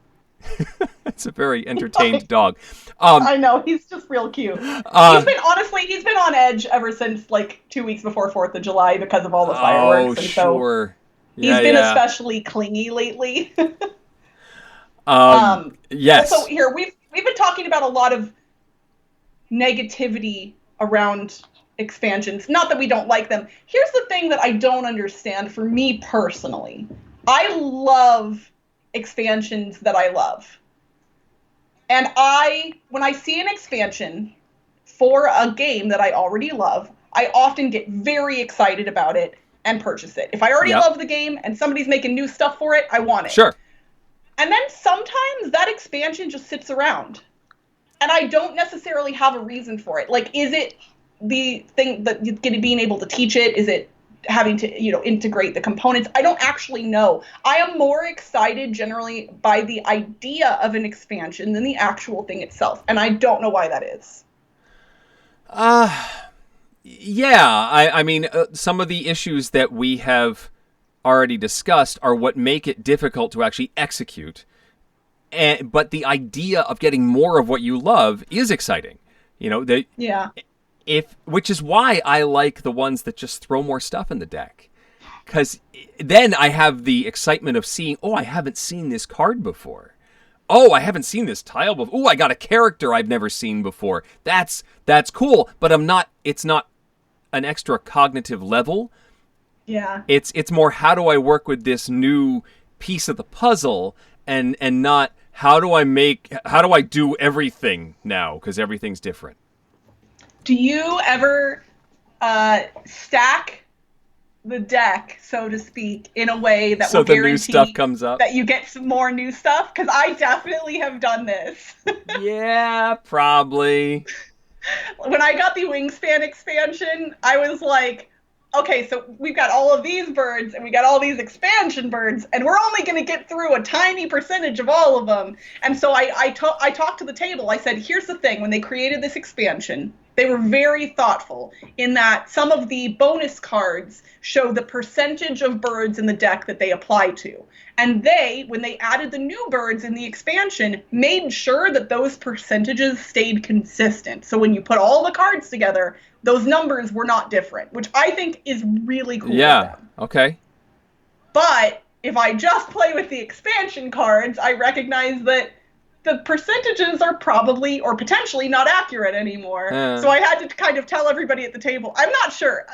it's a very entertained dog. Um, I know, he's just real cute. uh, He's been on edge ever since like 2 weeks before 4th of July because of all the oh, fireworks, and so sure, yeah, he's been yeah. especially clingy lately. Well, so Yes. here we've been talking about a lot of negativity around expansions. Not that we don't like them. Here's the thing that I don't understand for me personally. I love expansions that I love. And when I see an expansion for a game that I already love, I often get very excited about it and purchase it. If I already Yep. love the game and somebody's making new stuff for it, I want it. Sure. And then sometimes that expansion just sits around and I don't necessarily have a reason for it. Like, is it the thing that being able to teach it? Is it having to, integrate the components? I don't actually know. I am more excited generally by the idea of an expansion than the actual thing itself. And I don't know why that is. Yeah. I mean, some of the issues that we have already discussed are what make it difficult to actually execute. But the idea of getting more of what you love is exciting. Yeah. Which is why I like the ones that just throw more stuff in the deck. Because then I have the excitement of seeing, oh, I haven't seen this card before. Oh, I haven't seen this tile before. Oh, I got a character I've never seen before. That's cool, but it's not an extra cognitive level. Yeah. It's more, how do I work with this new piece of the puzzle, and not how do I do everything now, because everything's different. Do you ever stack the deck, so to speak, in a way that So will the new stuff guarantee comes up. that you get some more new stuff? Because I definitely have done this. Yeah, probably. When I got the Wingspan expansion, I was like, okay, so we've got all of these birds and we got all these expansion birds, and we're only going to get through a tiny percentage of all of them. And so I talked to the table. I said, here's the thing. When they created this expansion, they were very thoughtful in that some of the bonus cards show the percentage of birds in the deck that they apply to. And when they added the new birds in the expansion, made sure that those percentages stayed consistent. So when you put all the cards together, those numbers were not different, which I think is really cool of Yeah. them. Okay. But if I just play with the expansion cards, I recognize that the percentages are probably or potentially not accurate anymore. Uh, So I had to kind of tell everybody at the table, I'm not sure.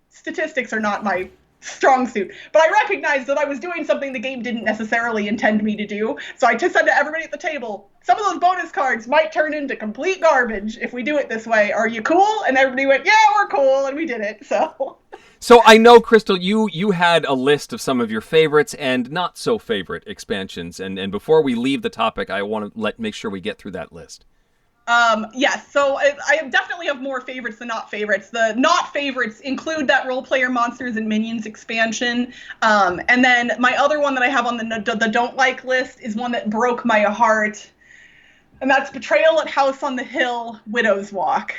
Statistics are not my strong suit, but I recognized that I was doing something the game didn't necessarily intend me to do. So I just said to everybody at the table, some of those bonus cards might turn into complete garbage if we do it this way. Are you cool? And everybody went, yeah, we're cool, and we did it. So I know, Crystal, you had a list of some of your favorites and not so favorite expansions, and before we leave the topic, I want to make sure we get through that list. Yes, so I definitely have more favorites than not favorites. The not favorites include that Role Player Monsters and Minions expansion. And then my other one that I have on the don't like list is one that broke my heart. And that's Betrayal at House on the Hill, Widow's Walk.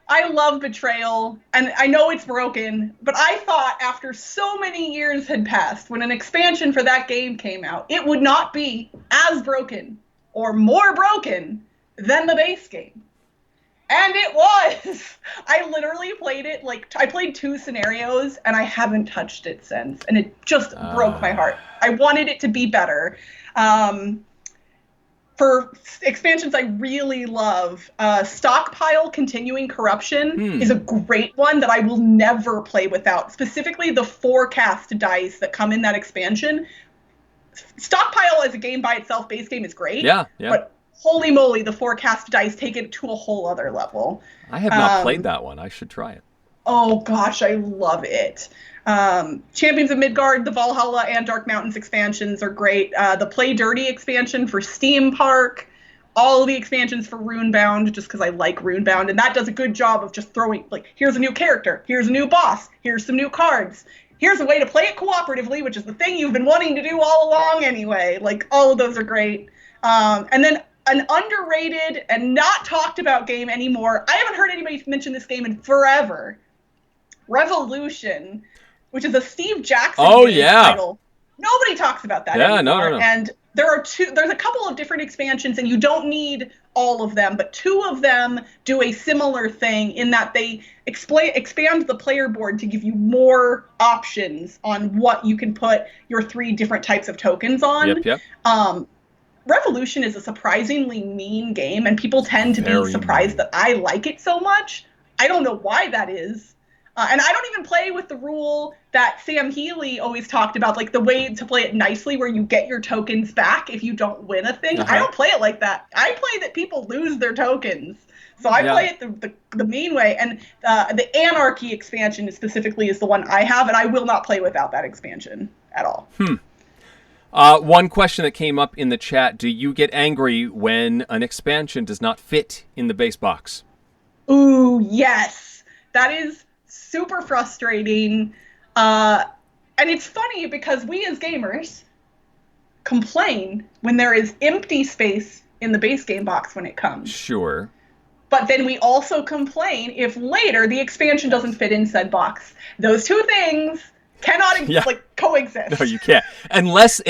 I love Betrayal, and I know it's broken, but I thought after so many years had passed, when an expansion for that game came out, it would not be as broken or more broken than the base game. And it was. I literally played it, I played 2 scenarios, and I haven't touched it since. And it just broke my heart. I wanted it to be better. For expansions I really love, Stockpile Continuing Corruption is a great one that I will never play without. Specifically, the forecast dice that come in that expansion. Stockpile as a game by itself, base game is great. Yeah. But holy moly, the forecast dice take it to a whole other level. I have not played that one. I should try it. Oh gosh, I love it. Champions of Midgard, the Valhalla, and Dark Mountains expansions are great. The Play Dirty expansion for Steam Park, all of the expansions for Runebound, just because I like Runebound, and that does a good job of just throwing, here's a new character, here's a new boss, here's some new cards, here's a way to play it cooperatively, which is the thing you've been wanting to do all along anyway. All of those are great. And then an underrated and not talked about game anymore. I haven't heard anybody mention this game in forever. Revolution, which is a Steve Jackson title. Nobody talks about that anymore. No. And there's a couple of different expansions, and you don't need all of them, but 2 of them do a similar thing in that they expand the player board to give you more options on what you can put your 3 different types of tokens on. Yep. Revolution is a surprisingly mean game, and people tend to be surprised that I like it so much. I don't know why that is. And I don't even play with the rule that Sam Healy always talked about, the way to play it nicely where you get your tokens back if you don't win a thing. I don't play it like that. I play that people lose their tokens. So I play it the mean way. And the Anarchy expansion specifically is the one I have, and I will not play without that expansion at all. One question that came up in the chat, do you get angry when an expansion does not fit in the base box? Ooh, yes. That is super frustrating. And it's funny because we as gamers complain when there is empty space in the base game box when it comes. Sure. But then we also complain if later the expansion doesn't fit in said box. Those 2 things cannot coexist. No, you can't. Unless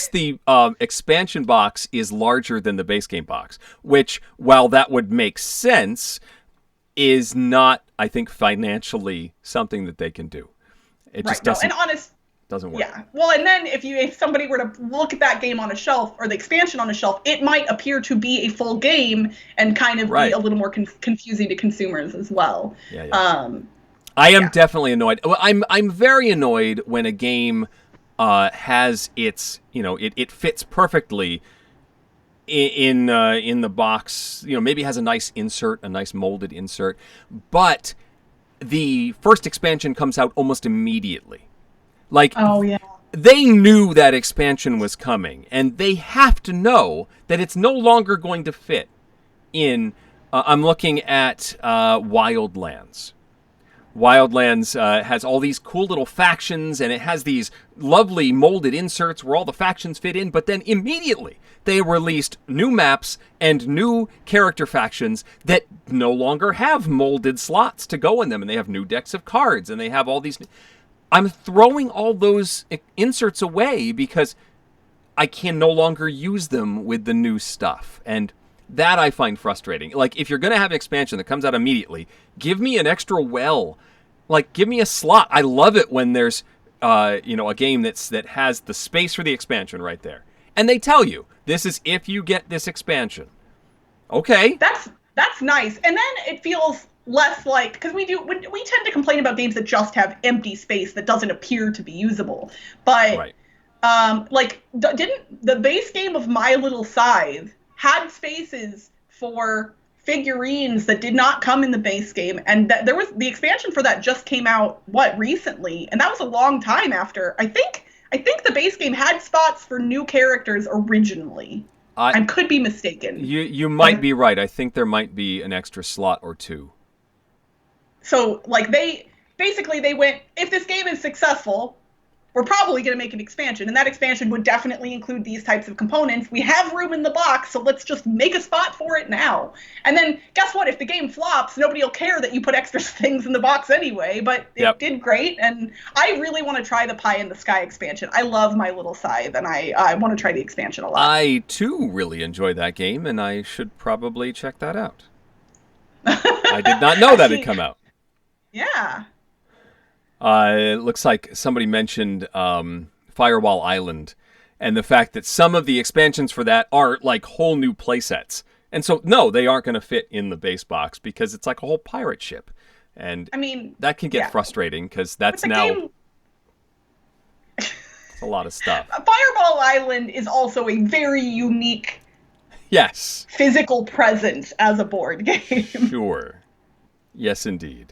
the expansion box is larger than the base game box, which, while that would make sense, is not, I think, financially something that they can do. It just doesn't. No, and doesn't work. Yeah. Well, and then if somebody were to look at that game on a shelf or the expansion on a shelf, it might appear to be a full game and kind of be a little more confusing to consumers as well. Yeah. I am definitely annoyed. Well, I'm very annoyed when a game has its, it fits perfectly in the box, maybe has a nice insert, a nice molded insert, but the first expansion comes out almost immediately. They knew that expansion was coming, and they have to know that it's no longer going to fit in. I'm looking at Wildlands. Wildlands has all these cool little factions, and it has these lovely molded inserts where all the factions fit in, but then immediately they released new maps and new character factions that no longer have molded slots to go in them, and they have new decks of cards, and they have all these... I'm throwing all those inserts away because I can no longer use them with the new stuff, and that I find frustrating. If you're going to have an expansion that comes out immediately, give me an extra well. Give me a slot. I love it when there's, a game that has the space for the expansion right there. And they tell you, This is if you get this expansion. Okay. That's nice. And then it feels less like, because we tend to complain about games that just have empty space that doesn't appear to be usable. But Right. didn't the base game of My Little Scythe had spaces for figurines that did not come in the base game, and that there was the expansion for that just came out recently, and that was a long time after. I think the base game had spots for new characters originally. I could be mistaken. You might be right. I think there might be an extra slot or two. So like they went, if this game is successful, we're probably going to make an expansion, and that expansion would definitely include these types of components. We have room in the box, so let's just make a spot for it now. And then guess what? If the game flops, nobody will care that you put extra things in the box anyway, but it did great, and I really want to try the Pie in the Sky expansion. I love My Little Scythe, and I want to try the expansion a lot. I, too, really enjoy that game, and I should probably check that out. I did not know that had come out. Yeah. It looks like somebody mentioned Firewall Island and the fact that some of the expansions for that are like whole new playsets. And so, no, they aren't going to fit in the base box because it's like a whole pirate ship. And I mean, that can get frustrating because that's now it's a lot of stuff. Fireball Island is also a very unique physical presence as a board game. Sure. Yes, indeed.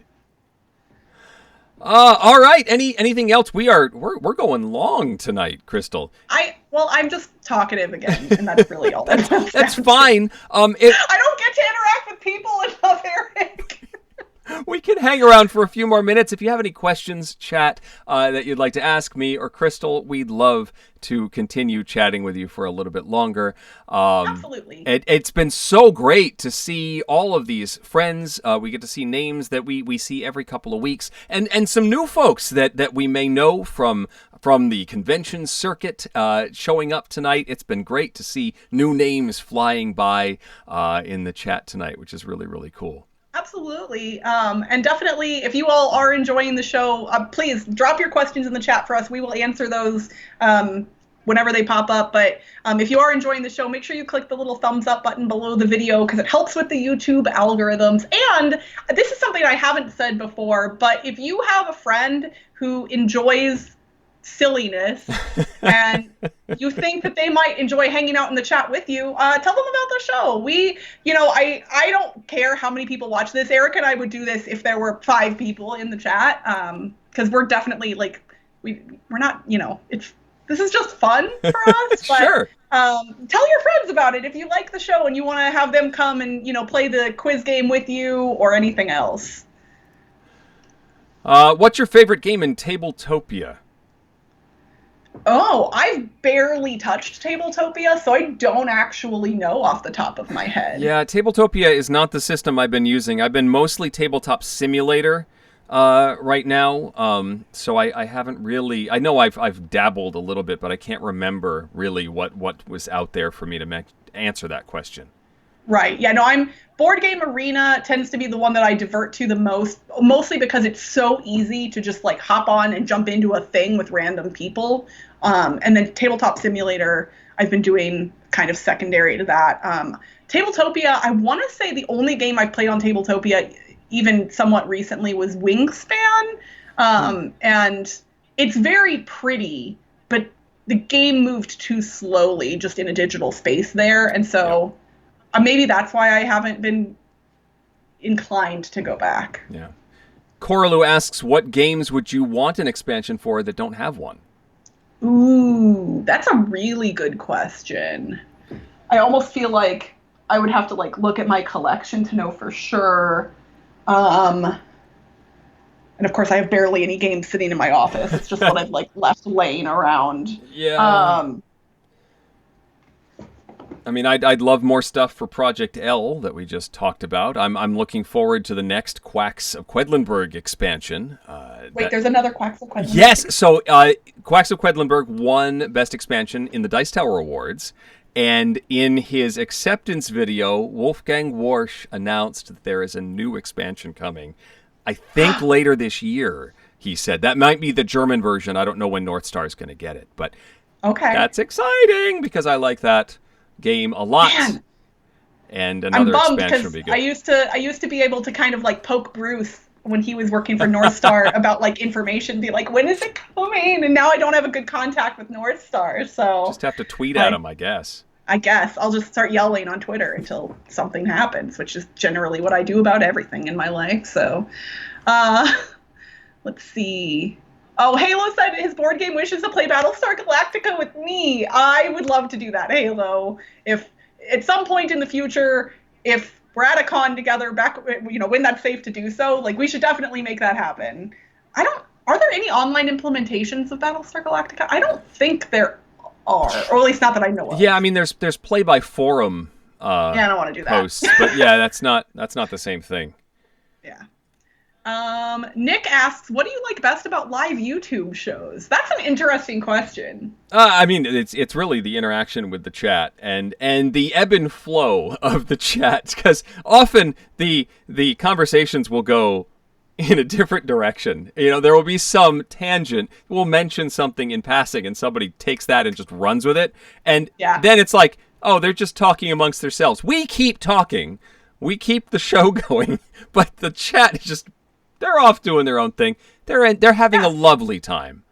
All right. Anything else? We're going long tonight, Crystal. I'm just talkative again, and that's really all. That's fine. I don't get to interact with people enough, Eric. We can hang around for a few more minutes. If you have any questions, chat, that you'd like to ask me or Crystal, we'd love to continue chatting with you for a little bit longer. Absolutely. It's been so great to see all of these friends. We get to see names that we see every couple of weeks, and some new folks that we may know from the convention circuit showing up tonight. It's been great to see new names flying by in the chat tonight, which is really, really cool. Absolutely. And definitely, if you all are enjoying the show, please drop your questions in the chat for us. We will answer those whenever they pop up. But if you are enjoying the show, make sure you click the little thumbs up button below the video because it helps with the YouTube algorithms. And this is something I haven't said before, but if you have a friend who enjoys silliness and you think that they might enjoy hanging out in the chat with you, tell them about the show. I don't care how many people watch this. Eric and I would do this if there were 5 people in the chat, because we're definitely we're not, this is just fun for us. But, sure. Tell your friends about it if you like the show and you want to have them come and play the quiz game with you or anything else. What's your favorite game in Tabletopia? Oh, I've barely touched Tabletopia, so I don't actually know off the top of my head. Yeah, Tabletopia is not the system I've been using. I've been mostly Tabletop Simulator right now, so I haven't really... I know I've dabbled a little bit, but I can't remember really what was out there for me to answer that question. Right. Yeah, no, Board Game Arena tends to be the one that I divert to the most, mostly because it's so easy to just hop on and jump into a thing with random people. And then Tabletop Simulator, I've been doing kind of secondary to that. Tabletopia, I want to say the only game I've played on Tabletopia, even somewhat recently, was Wingspan. And it's very pretty, but the game moved too slowly just in a digital space there. And so... maybe that's why I haven't been inclined to go back. Yeah. Coralu asks, what games would you want an expansion for that don't have one? Ooh, that's a really good question. I almost feel like I would have to look at my collection to know for sure. And of course, I have barely any games sitting in my office. It's just what I've left laying around. Yeah. I mean, I'd love more stuff for Project L that we just talked about. I'm looking forward to the next Quacks of Quedlinburg expansion. There's another Quacks of Quedlinburg? Yes, so Quacks of Quedlinburg won Best Expansion in the Dice Tower Awards, and in his acceptance video, Wolfgang Warsch announced that there is a new expansion coming. I think later this year, he said. That might be the German version. I don't know when North Star is going to get it, but okay, that's exciting because I like that game a lot, Man, and I'm another bummed expansion would because be I good. used to I used to be able to kind of like poke Bruce when he was working for North Star about like information, be like, when is it coming? And now I don't have a good contact with North Star, so Just have to tweet at I him, I guess. I guess I'll just start yelling on Twitter until something happens, which is generally what I do about everything in my life. So, uh, let's see. Oh, Halo said his board game wishes to play Battlestar Galactica with me. I would love to do that, Halo. If at some point in the future, if we're at a con together, back, when that's safe to do so, like we should definitely make that happen. I don't. Are there any online implementations of Battlestar Galactica? I don't think there are, or at least not that I know Yeah, I of. mean, there's play by forum Yeah, I don't want to do that. posts, but yeah, that's not the same thing. Yeah. Nick asks, what do you like best about live YouTube shows? That's an interesting question. I mean, it's really the interaction with the chat and the ebb and flow of the chat, because often the conversations will go in a different direction. There will be some tangent. We'll mention something in passing, and somebody takes that and just runs with it, and Yeah. then it's like, oh, they're just talking amongst themselves. We keep talking, we keep the show going, but the chat is just they're off doing their own thing. They're having a Yeah. lovely time.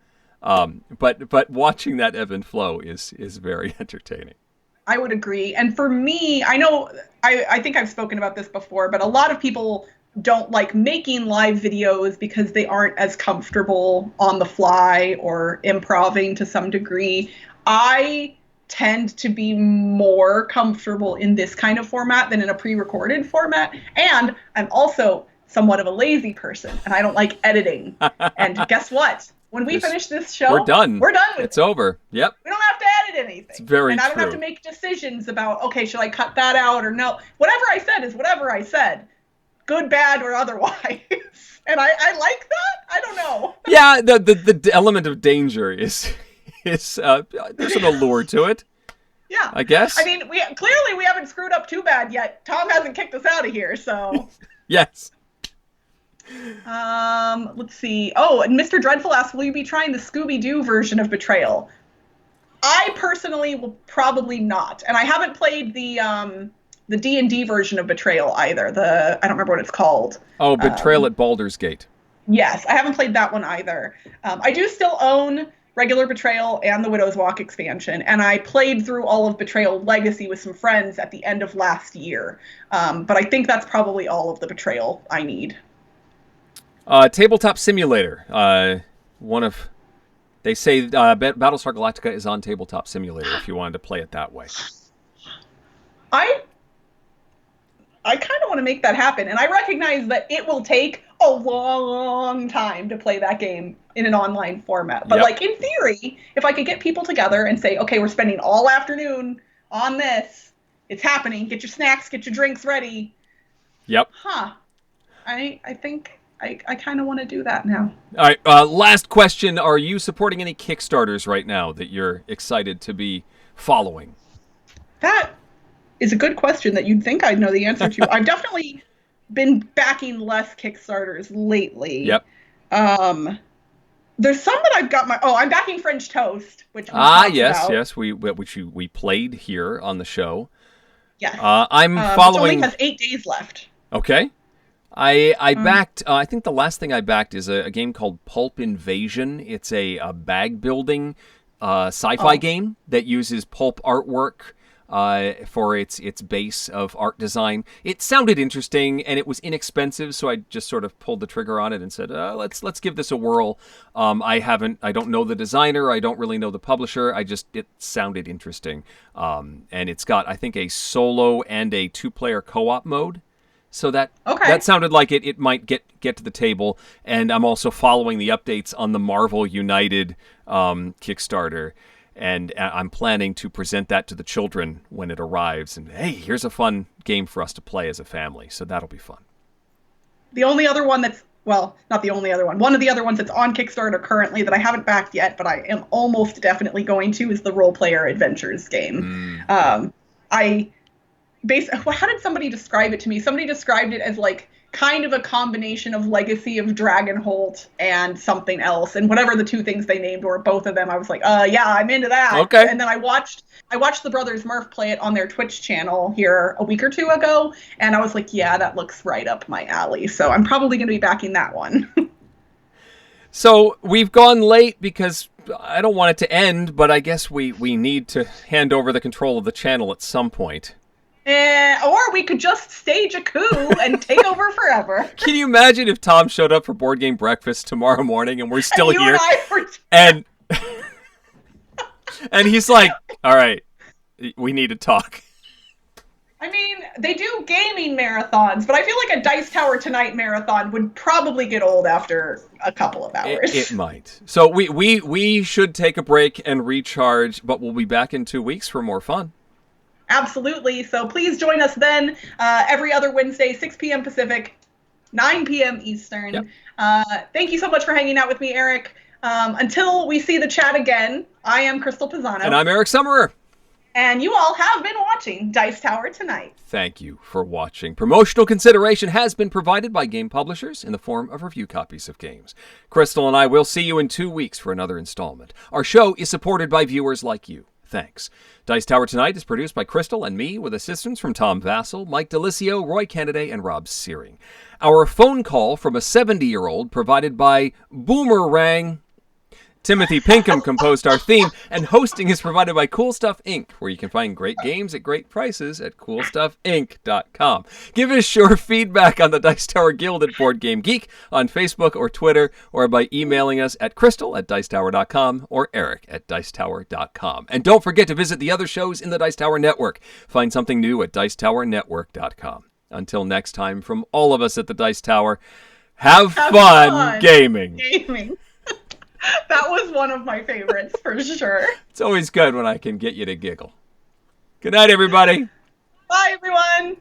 But watching that ebb and flow is very entertaining. I would agree. And for me, I know I think I've spoken about this before, but a lot of people don't like making live videos because they aren't as comfortable on the fly or improving to some degree. I tend to be more comfortable in this kind of format than in a pre-recorded format. And I'm also somewhat of a lazy person and I don't like editing. And guess what? When we This finish this We're show, done. we're done with It's it. over. Yep. We don't have to edit It's anything. very And I don't have to true. make decisions about, okay, should I cut that out or no? Whatever I said is whatever I said, good, bad, or otherwise. And I like that. I don't know. Yeah, the element of danger is there's an allure to it, Yeah. I I guess. mean, we haven't screwed up too bad yet. Tom hasn't kicked us out of here, so. Yes. Let's see. Oh, and Mr. Dreadful asks, will you be trying the Scooby-Doo version of Betrayal? I personally will probably not, and I haven't played the D&D version of Betrayal either. I don't remember what it's called. Oh, Betrayal Um, at Baldur's Gate. yes, I haven't played that one either. I do still own regular Betrayal and the Widow's Walk expansion, and I played through all of Betrayal Legacy with some friends at the end of last year. But I think that's probably all of the Betrayal I need. Tabletop Simulator. One of They say Battlestar Galactica is on Tabletop Simulator if you wanted to play it that way. I I kind of want to make that happen. And I recognize that it will take a long time to play that game in an online format. But Yep. like in theory, if I could get people together and say, okay, we're spending all afternoon on this, it's happening. Get your snacks, get your drinks ready. Yep. Huh. I think I kind of want to do that now. All right. Last question: are you supporting any Kickstarters right now that you're excited to be following? That is a good question that you'd think I'd know the answer to. I've definitely been backing less Kickstarters lately. Yep. There's some that I've got I'm backing French Toast, which we talked Yes, about. yes. We played here on the show. Yes. I'm It only following. has 8 days left. Okay. I Um, backed. I think the last thing I backed is a game called Pulp Invasion. It's a bag building sci-fi Oh. game that uses pulp artwork for its base of art design. It sounded interesting and it was inexpensive, so I just sort of pulled the trigger on it and said, let's give this a whirl. I don't know the designer. I don't really know the publisher. It sounded interesting, and it's got, I think, a solo and a 2-player co-op mode. So that Okay. sounded like it might get to the table. And I'm also following the updates on the Marvel United Kickstarter. And I'm planning to present that to the children when it arrives. And hey, here's a fun game for us to play as a family. So that'll be fun. The only other one not the only other one. One of the other ones that's on Kickstarter currently that I haven't backed yet, but I am almost definitely going to, is the Role Player Adventures game. How did somebody describe it to me? Somebody described it as like kind of a combination of Legacy of Dragonholt and something else, and whatever the two things they named were, both of them, I was like, yeah, I'm into that. Okay. And then I watched the Brothers Murph play it on their Twitch channel here a week or two ago, and I was like, yeah, that looks right up my alley. So I'm probably going to be backing that one. So we've gone late because I don't want it to end, but I guess we need to hand over the control of the channel at some point. Or we could just stage a coup and take over forever. Can you imagine if Tom showed up for Board Game Breakfast tomorrow morning and we're still and you here? And I were... And, and he's like, all right, we need to talk. I mean, they do gaming marathons, but I feel like a Dice Tower Tonight marathon would probably get old after a couple of hours. It might. So we should take a break and recharge, but we'll be back in 2 weeks for more fun. Absolutely. So please join us then every other Wednesday, 6 p.m. Pacific, 9 p.m. Eastern. Yep. Thank you so much for hanging out with me, Eric. Until we see the chat again, I am Crystal Pisano. And I'm Eric Summerer. And you all have been watching Dice Tower Tonight. Thank you for watching. Promotional consideration has been provided by game publishers in the form of review copies of games. Crystal and I will see you in 2 weeks for another installment. Our show is supported by viewers like you. Thanks. Dice Tower Tonight is produced by Crystal and me with assistance from Tom Vassell, Mike Delisio, Roy Kennedy, and Rob Searing. Our phone call from a 70-year-old provided by Boomerang. Timothy Pinkham composed our theme, and hosting is provided by Cool Stuff Inc., where you can find great games at great prices at CoolStuffInc.com. Give us your feedback on the Dice Tower Guild at Board Game Geek on Facebook or Twitter, or by emailing us at crystal@dicetower.com or eric@dicetower.com. And don't forget to visit the other shows in the Dice Tower Network. Find something new at dicetowernetwork.com. Until next time, from all of us at the Dice Tower, have fun gaming. That was one of my favorites, for sure. It's always good when I can get you to giggle. Good night, everybody. Bye, everyone.